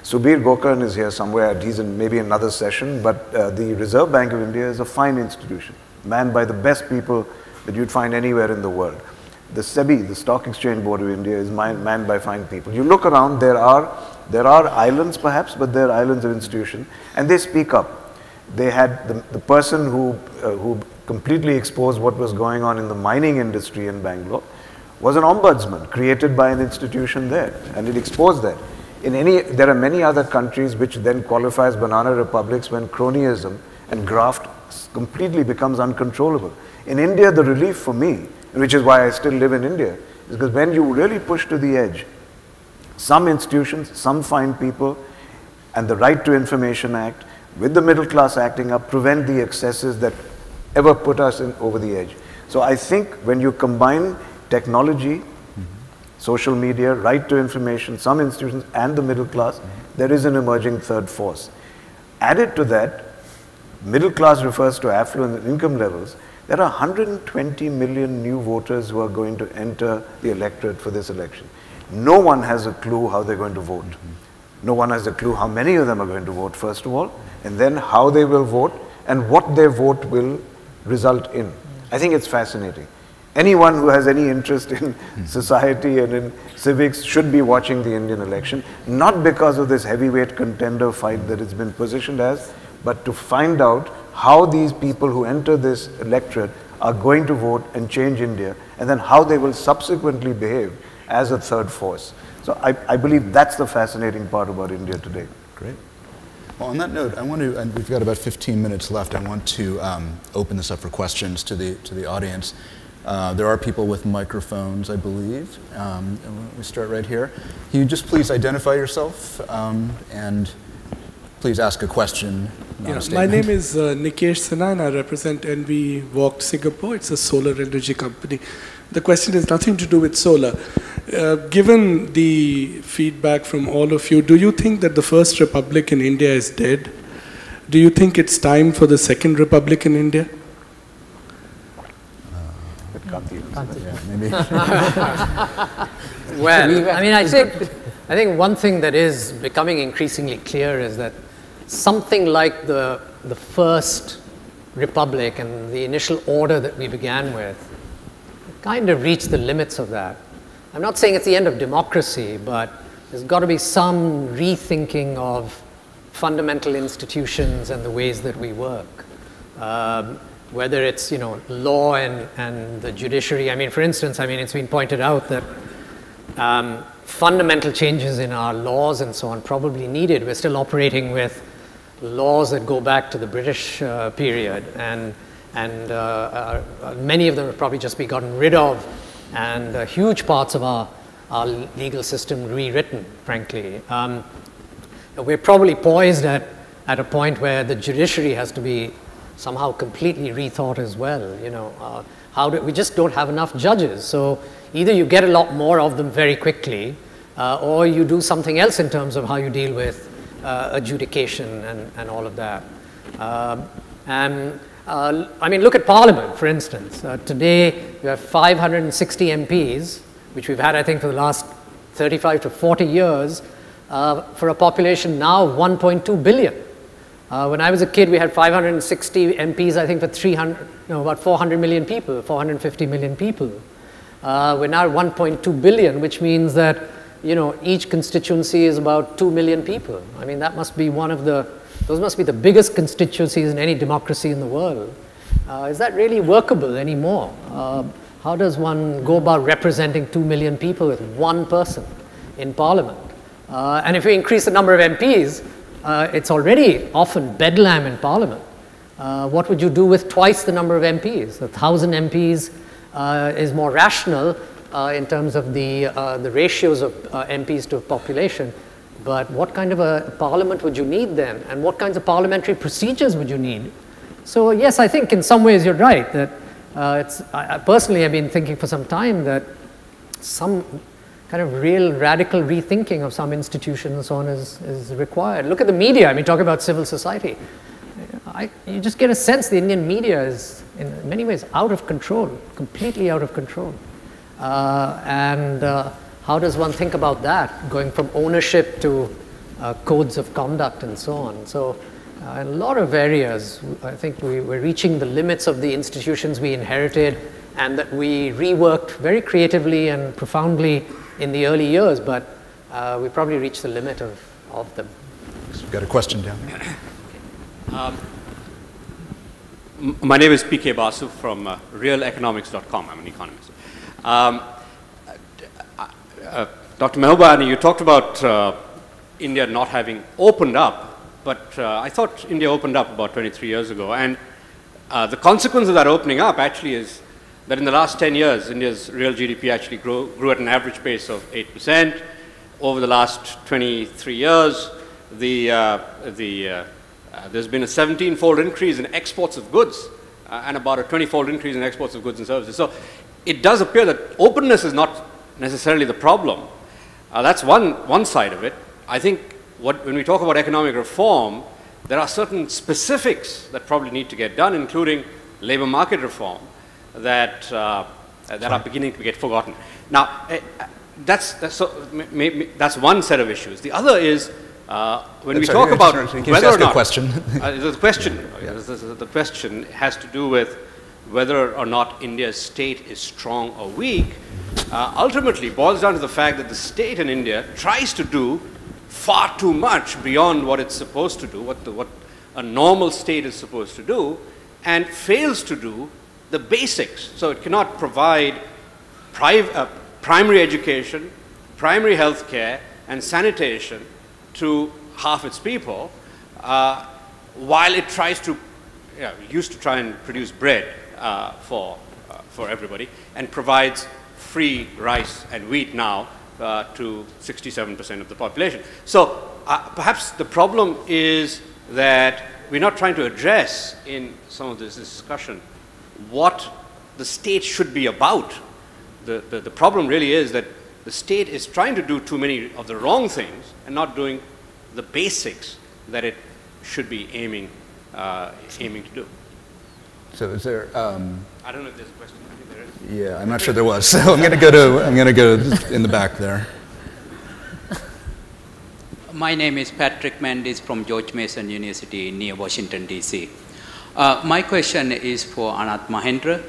Subir Gokarn is here somewhere, he's in maybe another session, but the Reserve Bank of India is a fine institution, manned by the best people that you'd find anywhere in the world. The SEBI, the Stock Exchange Board of India, is manned by fine people. You look around, there are islands perhaps, but there are islands of institution, and they speak up. They had the person who completely exposed what was going on in the mining industry in Bangalore was an ombudsman created by an institution there, and it exposed that. There are many other countries which then qualify as banana republics when cronyism and graft completely becomes uncontrollable. In India, the relief for me, which is why I still live in India, is because when you really push to the edge, some institutions, some fine people and the Right to Information Act, with the middle class acting up, prevent the excesses that ever put us over the edge. So I think when you combine technology, social media, right to information, some institutions, and the middle class, there is an emerging third force. Added to that, middle class refers to affluent income levels. There are 120 million new voters who are going to enter the electorate for this election. No one has a clue how they're going to vote. No one has a clue how many of them are going to vote, first of all, and then how they will vote and what their vote will result in. I think it's fascinating. Anyone who has any interest in society and in civics should be watching the Indian election, not because of this heavyweight contender fight that it's been positioned as, but to find out how these people who enter this electorate are going to vote and change India, and then how they will subsequently behave as a third force. So I believe that's the fascinating part about India today. Great. Well, on that note, I want to, and we've got about 15 minutes left, I want to open this up for questions to the audience. There are people with microphones, I believe. We start right here. Can you just please identify yourself and please ask a question, not a statement. My name is Nikesh Sinha and I represent NV Walked Singapore. It's a solar energy company. The question has nothing to do with solar. Given the feedback from all of you, do you think that the First Republic in India is dead? Do you think it's time for the Second Republic in India? Yeah, maybe. Well, I mean, I think one thing that is becoming increasingly clear is that something like the First Republic and the initial order that we began with kind of reached the limits of that. I'm not saying it's the end of democracy, but there's got to be some rethinking of fundamental institutions and the ways that we work. Whether it's, law and the judiciary. I mean, for instance, it's been pointed out that fundamental changes in our laws and so on probably needed. We're still operating with laws that go back to the British period, and many of them have probably just be gotten rid of, and huge parts of our legal system rewritten, frankly. We're probably poised at a point where the judiciary has to be somehow completely rethought as well. We just don't have enough judges. So either you get a lot more of them very quickly, or you do something else in terms of how you deal with adjudication and all of that. Look at Parliament, for instance. Today, you have 560 MPs, which we've had, I think, for the last 35 to 40 years, for a population now of 1.2 billion. When I was a kid, we had 560 MPs, I think, for about 400 million people, 450 million people. We're now at 1.2 billion, which means that, each constituency is about 2 million people. I mean, that must be those must be the biggest constituencies in any democracy in the world. Is that really workable anymore? How does one go about representing 2 million people with one person in Parliament? And if we increase the number of MPs, it's already often bedlam in Parliament. What would you do with twice the number of MPs? 1,000 MPs is more rational in terms of the ratios of MPs to population. But what kind of a parliament would you need then? And what kinds of parliamentary procedures would you need? So yes, I think in some ways you're right. That I personally have been thinking for some time that some kind of real radical rethinking of some institutions and so on is required. Look at the media. Talk about civil society. You just get a sense the Indian media is in many ways out of control, completely out of control. How does one think about that, going from ownership to codes of conduct and so on? So in a lot of areas, I think we're reaching the limits of the institutions we inherited and that we reworked very creatively and profoundly in the early years, but we probably reached the limit of them. We've got a question down here. My name is PK Basu from realeconomics.com. I'm an economist. Dr. Mahbubani, you talked about India not having opened up, but I thought India opened up about 23 years ago. And the consequence of that opening up actually is that in the last 10 years, India's real GDP actually grew at an average pace of 8%. Over the last 23 years, there's been a 17-fold increase in exports of goods and about a 20-fold increase in exports of goods and services. So it does appear that openness is not necessarily the problem. That's one side of it. I think when we talk about economic reform, there are certain specifics that probably need to get done, including labor market reform, that are beginning to get forgotten. Now, that's one set of issues. The other is when we talk about whether or not the question has to do with whether or not India's state is strong or weak. Ultimately, boils down to the fact that the state in India tries to do far too much beyond what it's supposed to do, what a normal state is supposed to do, and fails to do the basics. So it cannot provide primary education, primary health care, and sanitation to half its people, while it tries to, used to try and produce bread for everybody, and provides free rice and wheat now to 67% of the population. So perhaps the problem is that we're not trying to address in some of this discussion what the state should be about. The problem really is that the state is trying to do too many of the wrong things and not doing the basics that it should be aiming to do. So is there? I don't know if there's a question. I think there is. Yeah, I'm not sure there was. So I'm going to go in the back there. My name is Patrick Mendes from George Mason University near Washington, D.C. My question is for Ananth Mahendra.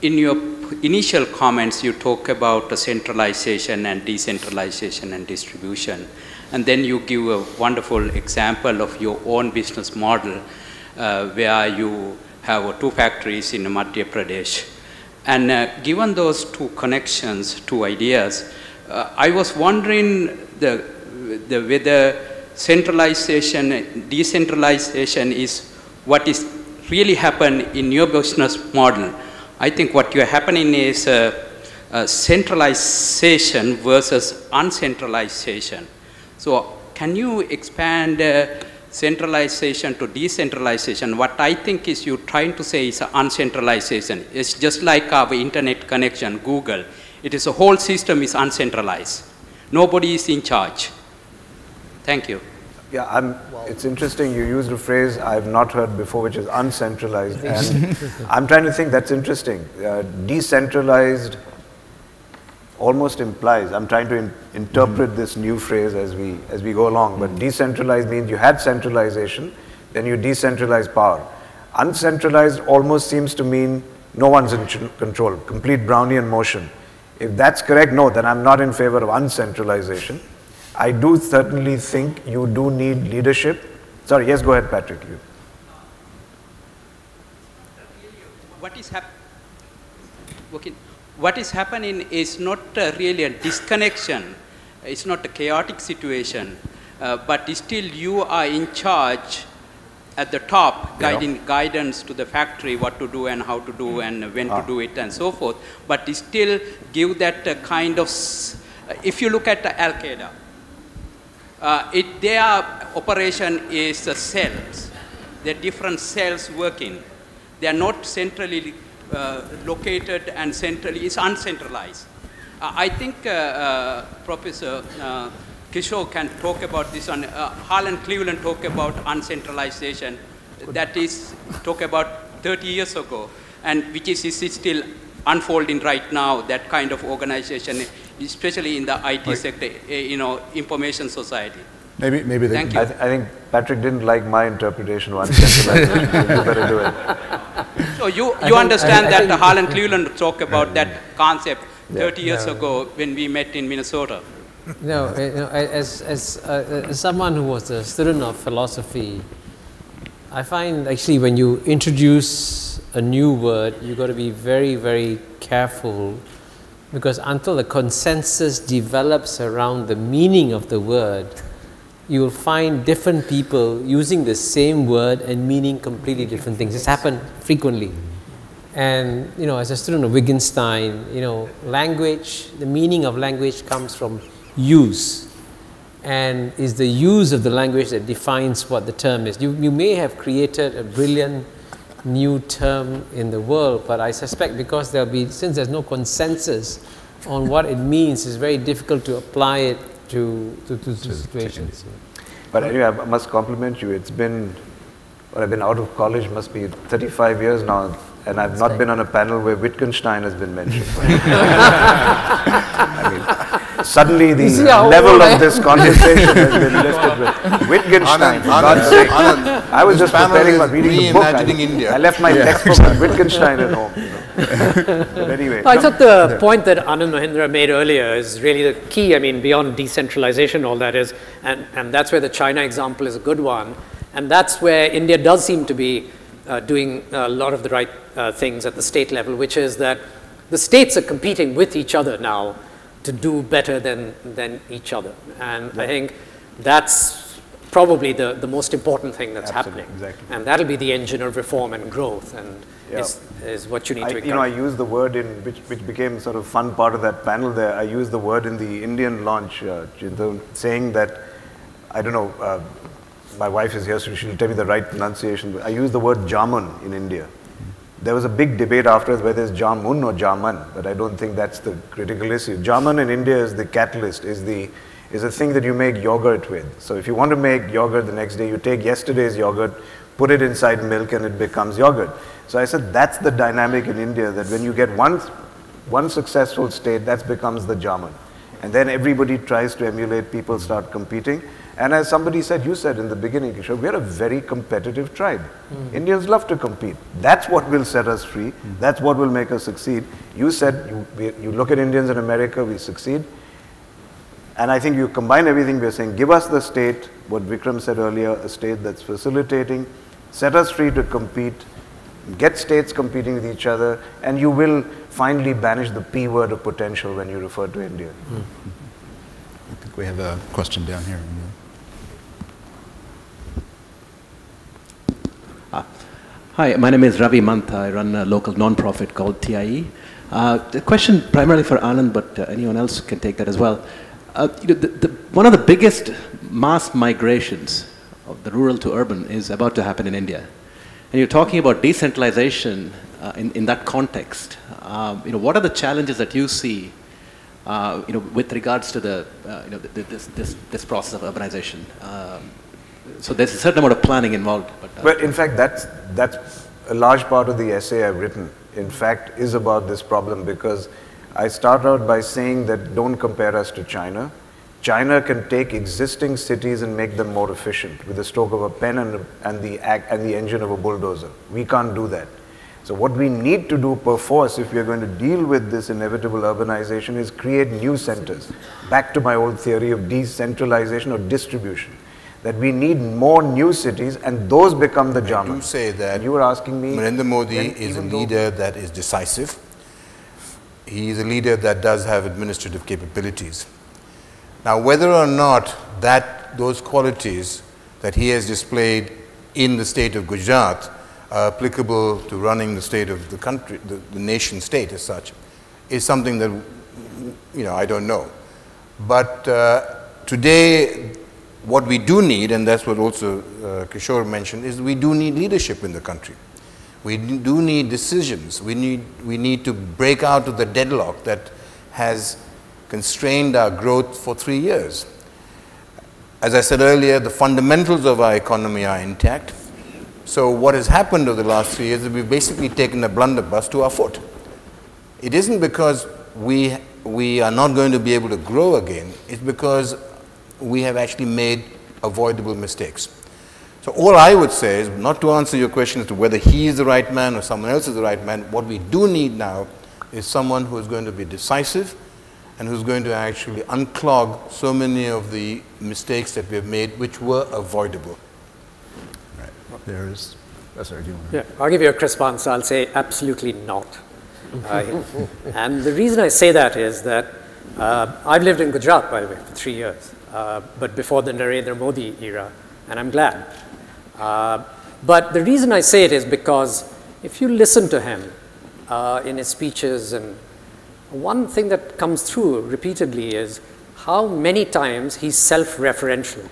In your initial comments, you talk about centralization and decentralization and distribution. And then you give a wonderful example of your own business model where you have 2 factories in Madhya Pradesh. And given those 2 connections, 2 ideas, I was wondering whether centralization, decentralization is what is really happened in your business model. I think what you're happening is centralization versus uncentralization. So can you expand centralization to decentralization? What I think is you're trying to say is uncentralization. It's just like our internet connection, Google. It is a whole system is uncentralized. Nobody is in charge. Thank you. Yeah, it's interesting you used a phrase I've not heard before, which is uncentralized. And I'm trying to think that's interesting. Decentralized almost implies, I'm trying to interpret this new phrase as we go along, but decentralized means you had centralization, then you decentralize power. Uncentralized almost seems to mean no one's in control, complete Brownian motion. If that's correct, no, then I'm not in favor of uncentralization. I do certainly think you do need leadership. Sorry, yes, go ahead, Patrick. What is happening is not really a disconnection. It's not a chaotic situation, but still you are in charge at the top, guiding guidance to the factory, what to do and how to do and when to do it and so forth. But still give that kind of, if you look at Al-Qaeda, their operation is cells. They're different cells working. They are not centrally located and centrally, it's uncentralized. I think Professor Kishore can talk about this on, Harlan Cleveland talked about uncentralization, that is talk about 30 years ago, and which is still unfolding right now, that kind of organization, especially in the IT sector, information society. Maybe Thank you. I think Patrick didn't like my interpretation of uncentralization. You better do it. So you understand that Harlan Cleveland talked about that concept 30 years ago when we met in Minnesota. No, as someone who was a student of philosophy, I find actually when you introduce a new word, you've got to be very, very careful, because until the consensus develops around the meaning of the word, you will find different people using the same word and meaning completely different things. This happens frequently. And, as a student of Wittgenstein, language, the meaning of language comes from use. and it's the use of the language that defines what the term is. You may have created a brilliant new term in the world, but I suspect because since there's no consensus on what it means, it's very difficult to apply it to situations. But anyway, I must compliment you. It's been, well, I've been out of college, must be 35 years now, and I've not been on a panel where Wittgenstein has been mentioned. I mean, suddenly the level of this conversation has been lifted with Wittgenstein, for God's sake. I was just preparing for reading a book. I left my textbook with Wittgenstein at home. But anyway. I thought the point that Anand Mahendra made earlier is really the key. I mean, beyond decentralization, all that is, and that's where the China example is a good one. And that's where India does seem to be doing a lot of the right things at the state level, which is that the states are competing with each other now to do better than each other. And I think that's probably the most important thing that's happening. Exactly. And that'll be the engine of reform and growth, and is what you need to encourage. I used the word which became sort of fun part of that panel there. I used the word in the Indian launch, saying that, I don't know, my wife is here, so she'll tell me the right pronunciation, but I used the word Jamun in India. There was a big debate afterwards whether it's Jamun or Jaman, but I don't think that's the critical issue. Jamun in India is the catalyst, is a thing that you make yogurt with. So if you want to make yogurt the next day, you take yesterday's yogurt, put it inside milk, and it becomes yogurt. So I said that's the dynamic in India, that when you get one successful state, that becomes the Jamun. And then everybody tries to emulate, people start competing. And as somebody said, you said in the beginning, Kishore, we're a very competitive tribe. Indians love to compete. That's what will set us free. That's what will make us succeed. You said, you look at Indians in America, we succeed. And I think you combine everything, we're saying, give us the state, what Vikram said earlier, a state that's facilitating, set us free to compete, get states competing with each other, and you will finally banish the P word of potential when you refer to India. I think we have a question down here. Hi, my name is Ravi Mantha. I run a local non-profit called TIE. The question primarily for Anand, but anyone else can take that as well. One of the biggest mass migrations of the rural to urban is about to happen in India. And you're talking about decentralization in that context. What are the challenges that you see with regards to this process of urbanization? So there's a certain amount of planning involved. But in fact, that's a large part of the essay I've written, in fact, is about this problem, because I start out by saying that don't compare us to China. China can take existing cities and make them more efficient with the stroke of a pen and the engine of a bulldozer. We can't do that. So what we need to do per force, if we are going to deal with this inevitable urbanization, is create new centers. Back to my old theory of decentralization or distribution. That we need more new cities, and those become the Jaman. I do say that you were asking me. Narendra Modi is a leader that is decisive. He is a leader that does have administrative capabilities. Now, whether or not those qualities that he has displayed in the state of Gujarat are applicable to running the state of the country, the nation state as such, is something that I don't know. But today, what we do need, and that's what also Kishore mentioned, is we do need leadership in the country. We do need decisions. We need to break out of the deadlock that has constrained our growth for 3 years. As I said earlier, the fundamentals of our economy are intact. So what has happened over the last 3 years is we've basically taken a blunderbuss to our foot. It isn't because we are not going to be able to grow again. It's because we have actually made avoidable mistakes. So all I would say is, not to answer your question as to whether he is the right man or someone else is the right man, what we do need now is someone who is going to be decisive and who's going to actually unclog so many of the mistakes that we have made, which were avoidable. Right. There is, sorry, do you want to? Yeah, I'll give you a crisp answer. I'll say absolutely not. And the reason I say that is that I've lived in Gujarat, by the way, for 3 years. But before the Narendra Modi era, and I'm glad. But the reason I say it is because if you listen to him in his speeches, and one thing that comes through repeatedly is how many times he's self-referential.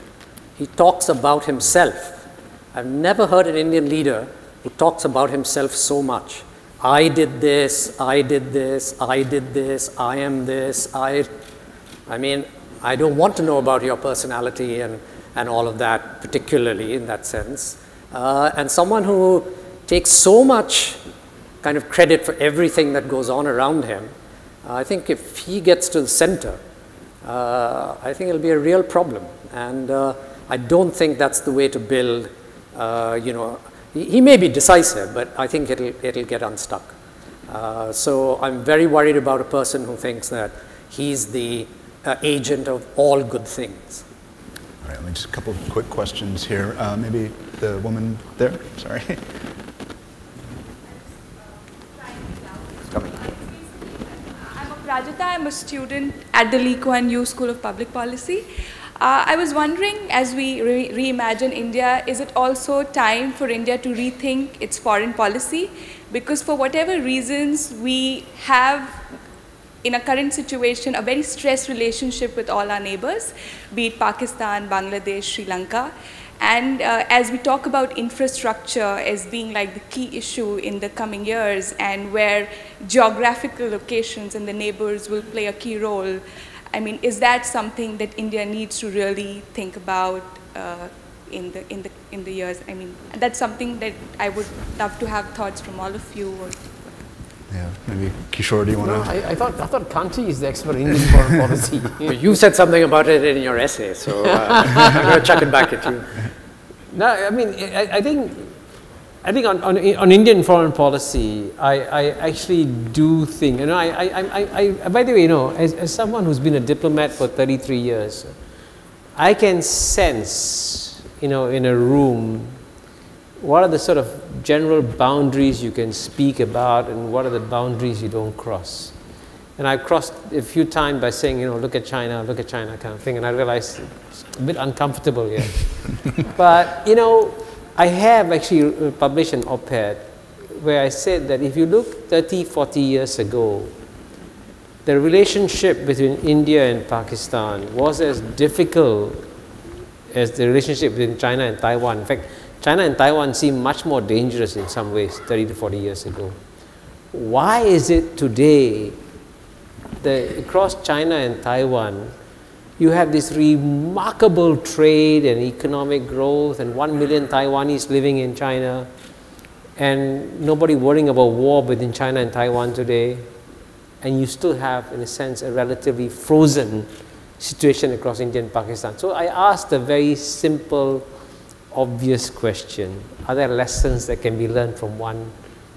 He talks about himself. I've never heard an Indian leader who talks about himself so much. I did this, I did this, I did this, I am this, I mean, I don't want to know about your personality and all of that, particularly in that sense. And someone who takes so much kind of credit for everything that goes on around him, I think if he gets to the center, I think it'll be a real problem. And I don't think that's the way to build, you know, he may be decisive, but I think it'll get unstuck. So I'm very worried about a person who thinks that he's the agent of all good things. All right, just a couple of quick questions here. Maybe the woman there, sorry. I'm Rajita, I'm a student at the Lee Kuan Yew School of Public Policy. I was wondering, as we reimagine India, is it also time for India to rethink its foreign policy? Because for whatever reasons, we have, in a current situation, a very stressed relationship with all our neighbors, be it Pakistan, Bangladesh, Sri Lanka. And as we talk about infrastructure as being like the key issue in the coming years, and where geographical locations and the neighbors will play a key role, I mean, is that something that India needs to really think about in the years? I mean, that's something that I would love to have thoughts from all of you. Yeah, maybe Kishore, do you want to? I thought Kanti is the expert in Indian foreign policy. You said something about it in your essay, so I'm going to chuck it back at you. No, I mean, I think on Indian foreign policy, I actually do think, you know, by the way, you know, as someone who's been a diplomat for 33 years, I can sense, you know, in a room, what are the sort of general boundaries you can speak about and what are the boundaries you don't cross. And I've crossed a few times by saying, you know, look at China kind of thing, and I realized it's a bit uncomfortable here. But, you know, I have actually published an op-ed where I said that if you look 30, 40 years ago, the relationship between India and Pakistan was as difficult as the relationship between China and Taiwan. In fact, China and Taiwan seem much more dangerous in some ways 30 to 40 years ago. Why is it today that across China and Taiwan, you have this remarkable trade and economic growth and 1 million Taiwanese living in China and nobody worrying about war between China and Taiwan today, and you still have, in a sense, a relatively frozen situation across India and Pakistan? So I asked a very simple, obvious question: are there lessons that can be learned from one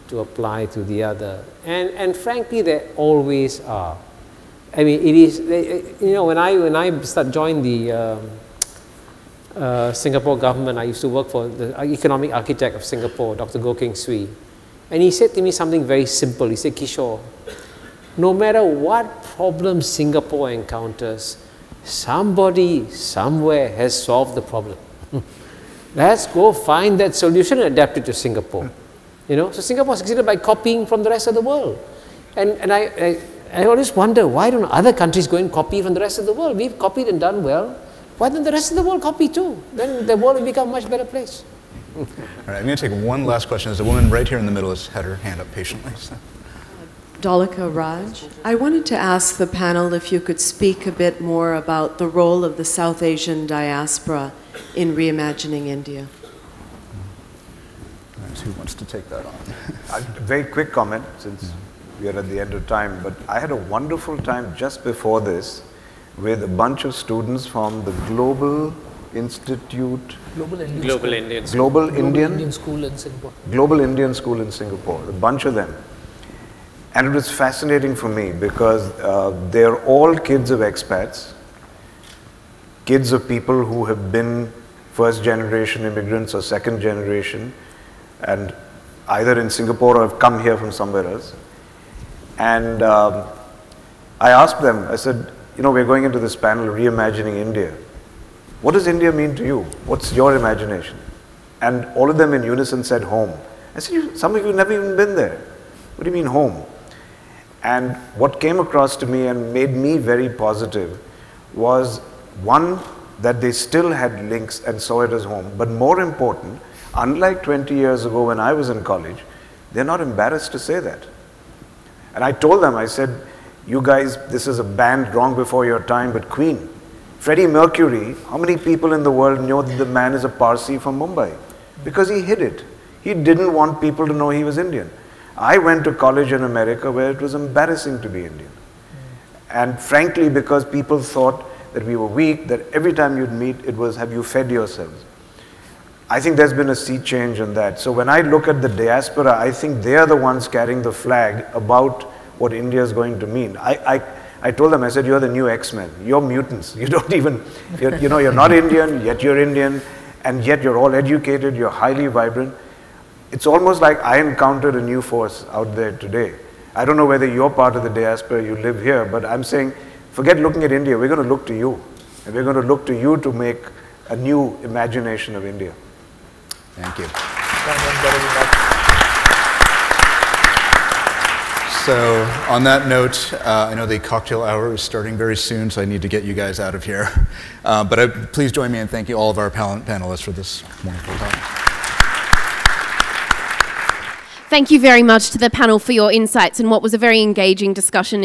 to apply to the other? And frankly, there always are. I mean, it is, you know, when I joined the Singapore government, I used to work for the economic architect of Singapore, Dr. Goh Keng Swee, and he said to me something very simple. He said, Kishore, no matter what problem Singapore encounters, somebody somewhere has solved the problem. Let's go find that solution and adapt it to Singapore. You know, so Singapore succeeded by copying from the rest of the world. And I always wonder, why don't other countries go and copy from the rest of the world? We've copied and done well. Why don't the rest of the world copy too? Then the world will become a much better place. All right, I'm going to take one last question. There's a woman right here in the middle has had her hand up patiently. So. Dolika Raj. I wanted to ask the panel if you could speak a bit more about the role of the South Asian diaspora in reimagining India. Right, who wants to take that on? A very quick comment, since we are at the end of time, but I had a wonderful time just before this with a bunch of students from the Global Institute, Global Indian School in Singapore. Global Indian School in Singapore, a bunch of them. And it was fascinating for me because they're all kids of expats, kids of people who have been first generation immigrants or second generation, and either in Singapore or have come here from somewhere else. And I asked them, I said, you know, we're going into this panel, Reimagining India. What does India mean to you? What's your imagination? And all of them in unison said home. I said, some of you have never even been there. What do you mean home? And what came across to me and made me very positive was, one, that they still had links and saw it as home. But more important, unlike 20 years ago when I was in college, they're not embarrassed to say that. And I told them, I said, you guys, this is a band wrong before your time, but Queen. Freddie Mercury, how many people in the world know that the man is a Parsi from Mumbai? Because he hid it. He didn't want people to know he was Indian. I went to college in America where it was embarrassing to be Indian. And frankly, because people thought that we were weak, that every time you'd meet, it was, have you fed yourselves? I think there's been a sea change in that. So when I look at the diaspora, I think they are the ones carrying the flag about what India is going to mean. I told them, I said, you're the new X-Men. You're mutants. You don't even, you're not Indian, yet you're Indian, and yet you're all educated, you're highly vibrant. It's almost like I encountered a new force out there today. I don't know whether you're part of the diaspora, you live here, but I'm saying, forget looking at India, we're going to look to you. And we're going to look to you to make a new imagination of India. Thank you. So on that note, I know the cocktail hour is starting very soon, so I need to get you guys out of here. But please join me in thanking all of our panelists for this wonderful talk. Thank you very much to the panel for your insights and what was a very engaging discussion.